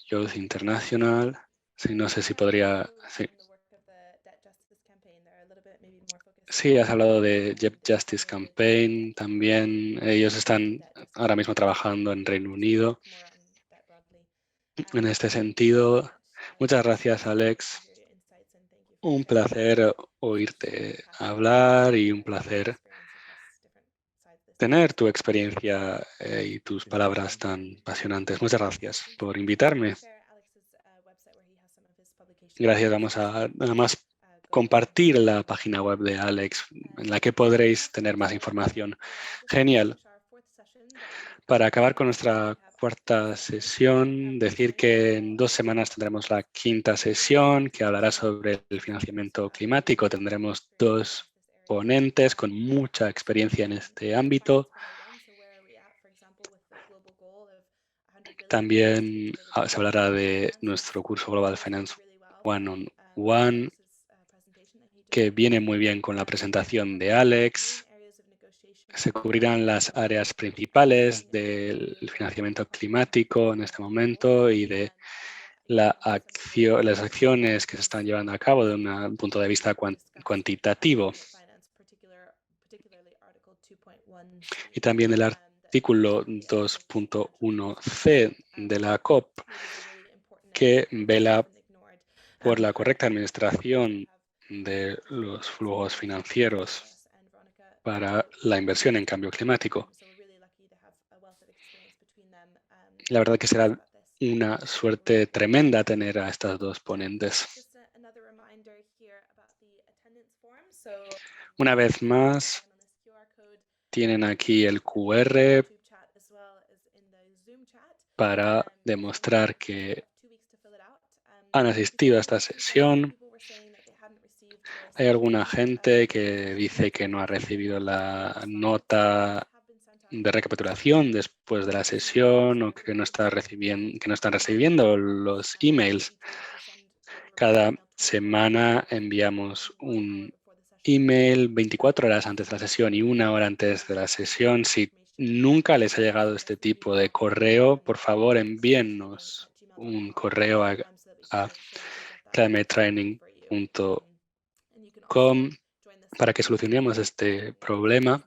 Youth International. Sí, no sé si podría... Sí, has hablado de Debt Justice Campaign también. Ellos están ahora mismo trabajando en Reino Unido. En este sentido, muchas gracias, Alex. Un placer oírte hablar y un placer tener tu experiencia y tus palabras tan apasionantes. Muchas gracias por invitarme. Gracias. Vamos a nada más compartir la página web de Alex, en la que podréis tener más información. Genial. Para acabar con nuestra cuarta sesión, decir que en 2 semanas tendremos la quinta sesión, que hablará sobre el financiamiento climático. Tendremos 2 ponentes con mucha experiencia en este ámbito. También se hablará de nuestro curso Global Finance One-on-One, que viene muy bien con la presentación de Alex. Se cubrirán las áreas principales del financiamiento climático en este momento y de las acciones que se están llevando a cabo de un punto de vista cuantitativo. Y también el artículo 2.1c de la COP, que vela por la correcta administración de los flujos financieros para la inversión en cambio climático. La verdad que será una suerte tremenda tener a estas 2 ponentes. Una vez más, tienen aquí el QR para demostrar que han asistido a esta sesión. Hay alguna gente que dice que no ha recibido la nota de recapitulación después de la sesión o que no están recibiendo los emails. Cada semana enviamos un email 24 horas antes de la sesión y 1 hora antes de la sesión. Si nunca les ha llegado este tipo de correo, por favor envíennos un correo a climatetraining.com para que solucionemos este problema.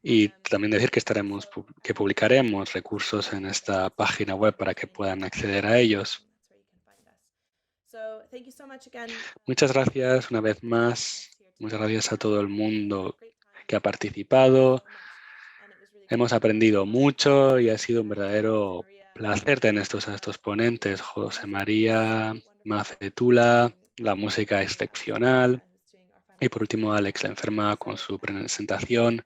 Y también decir que publicaremos recursos en esta página web para que puedan acceder a ellos. Muchas gracias una vez más. Muchas gracias a todo el mundo que ha participado. Hemos aprendido mucho y ha sido un verdadero placer tener a estos ponentes. José María, Mafetula, la música excepcional. Y por último, Alex la enferma con su presentación.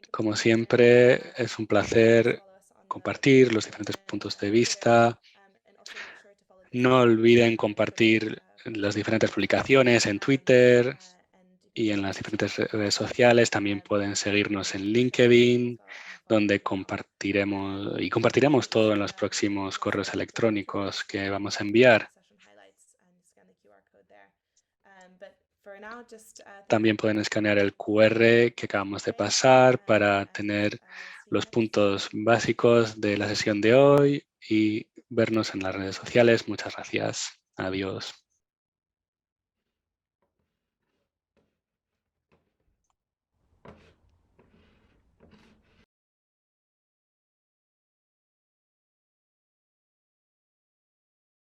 Como siempre, es un placer compartir los diferentes puntos de vista. No olviden compartir las diferentes publicaciones en Twitter y en las diferentes redes sociales. También pueden seguirnos en LinkedIn, donde compartiremos todo en los próximos correos electrónicos que vamos a enviar. También pueden escanear el QR que acabamos de pasar para tener los puntos básicos de la sesión de hoy y vernos en las redes sociales. Muchas gracias. Adiós.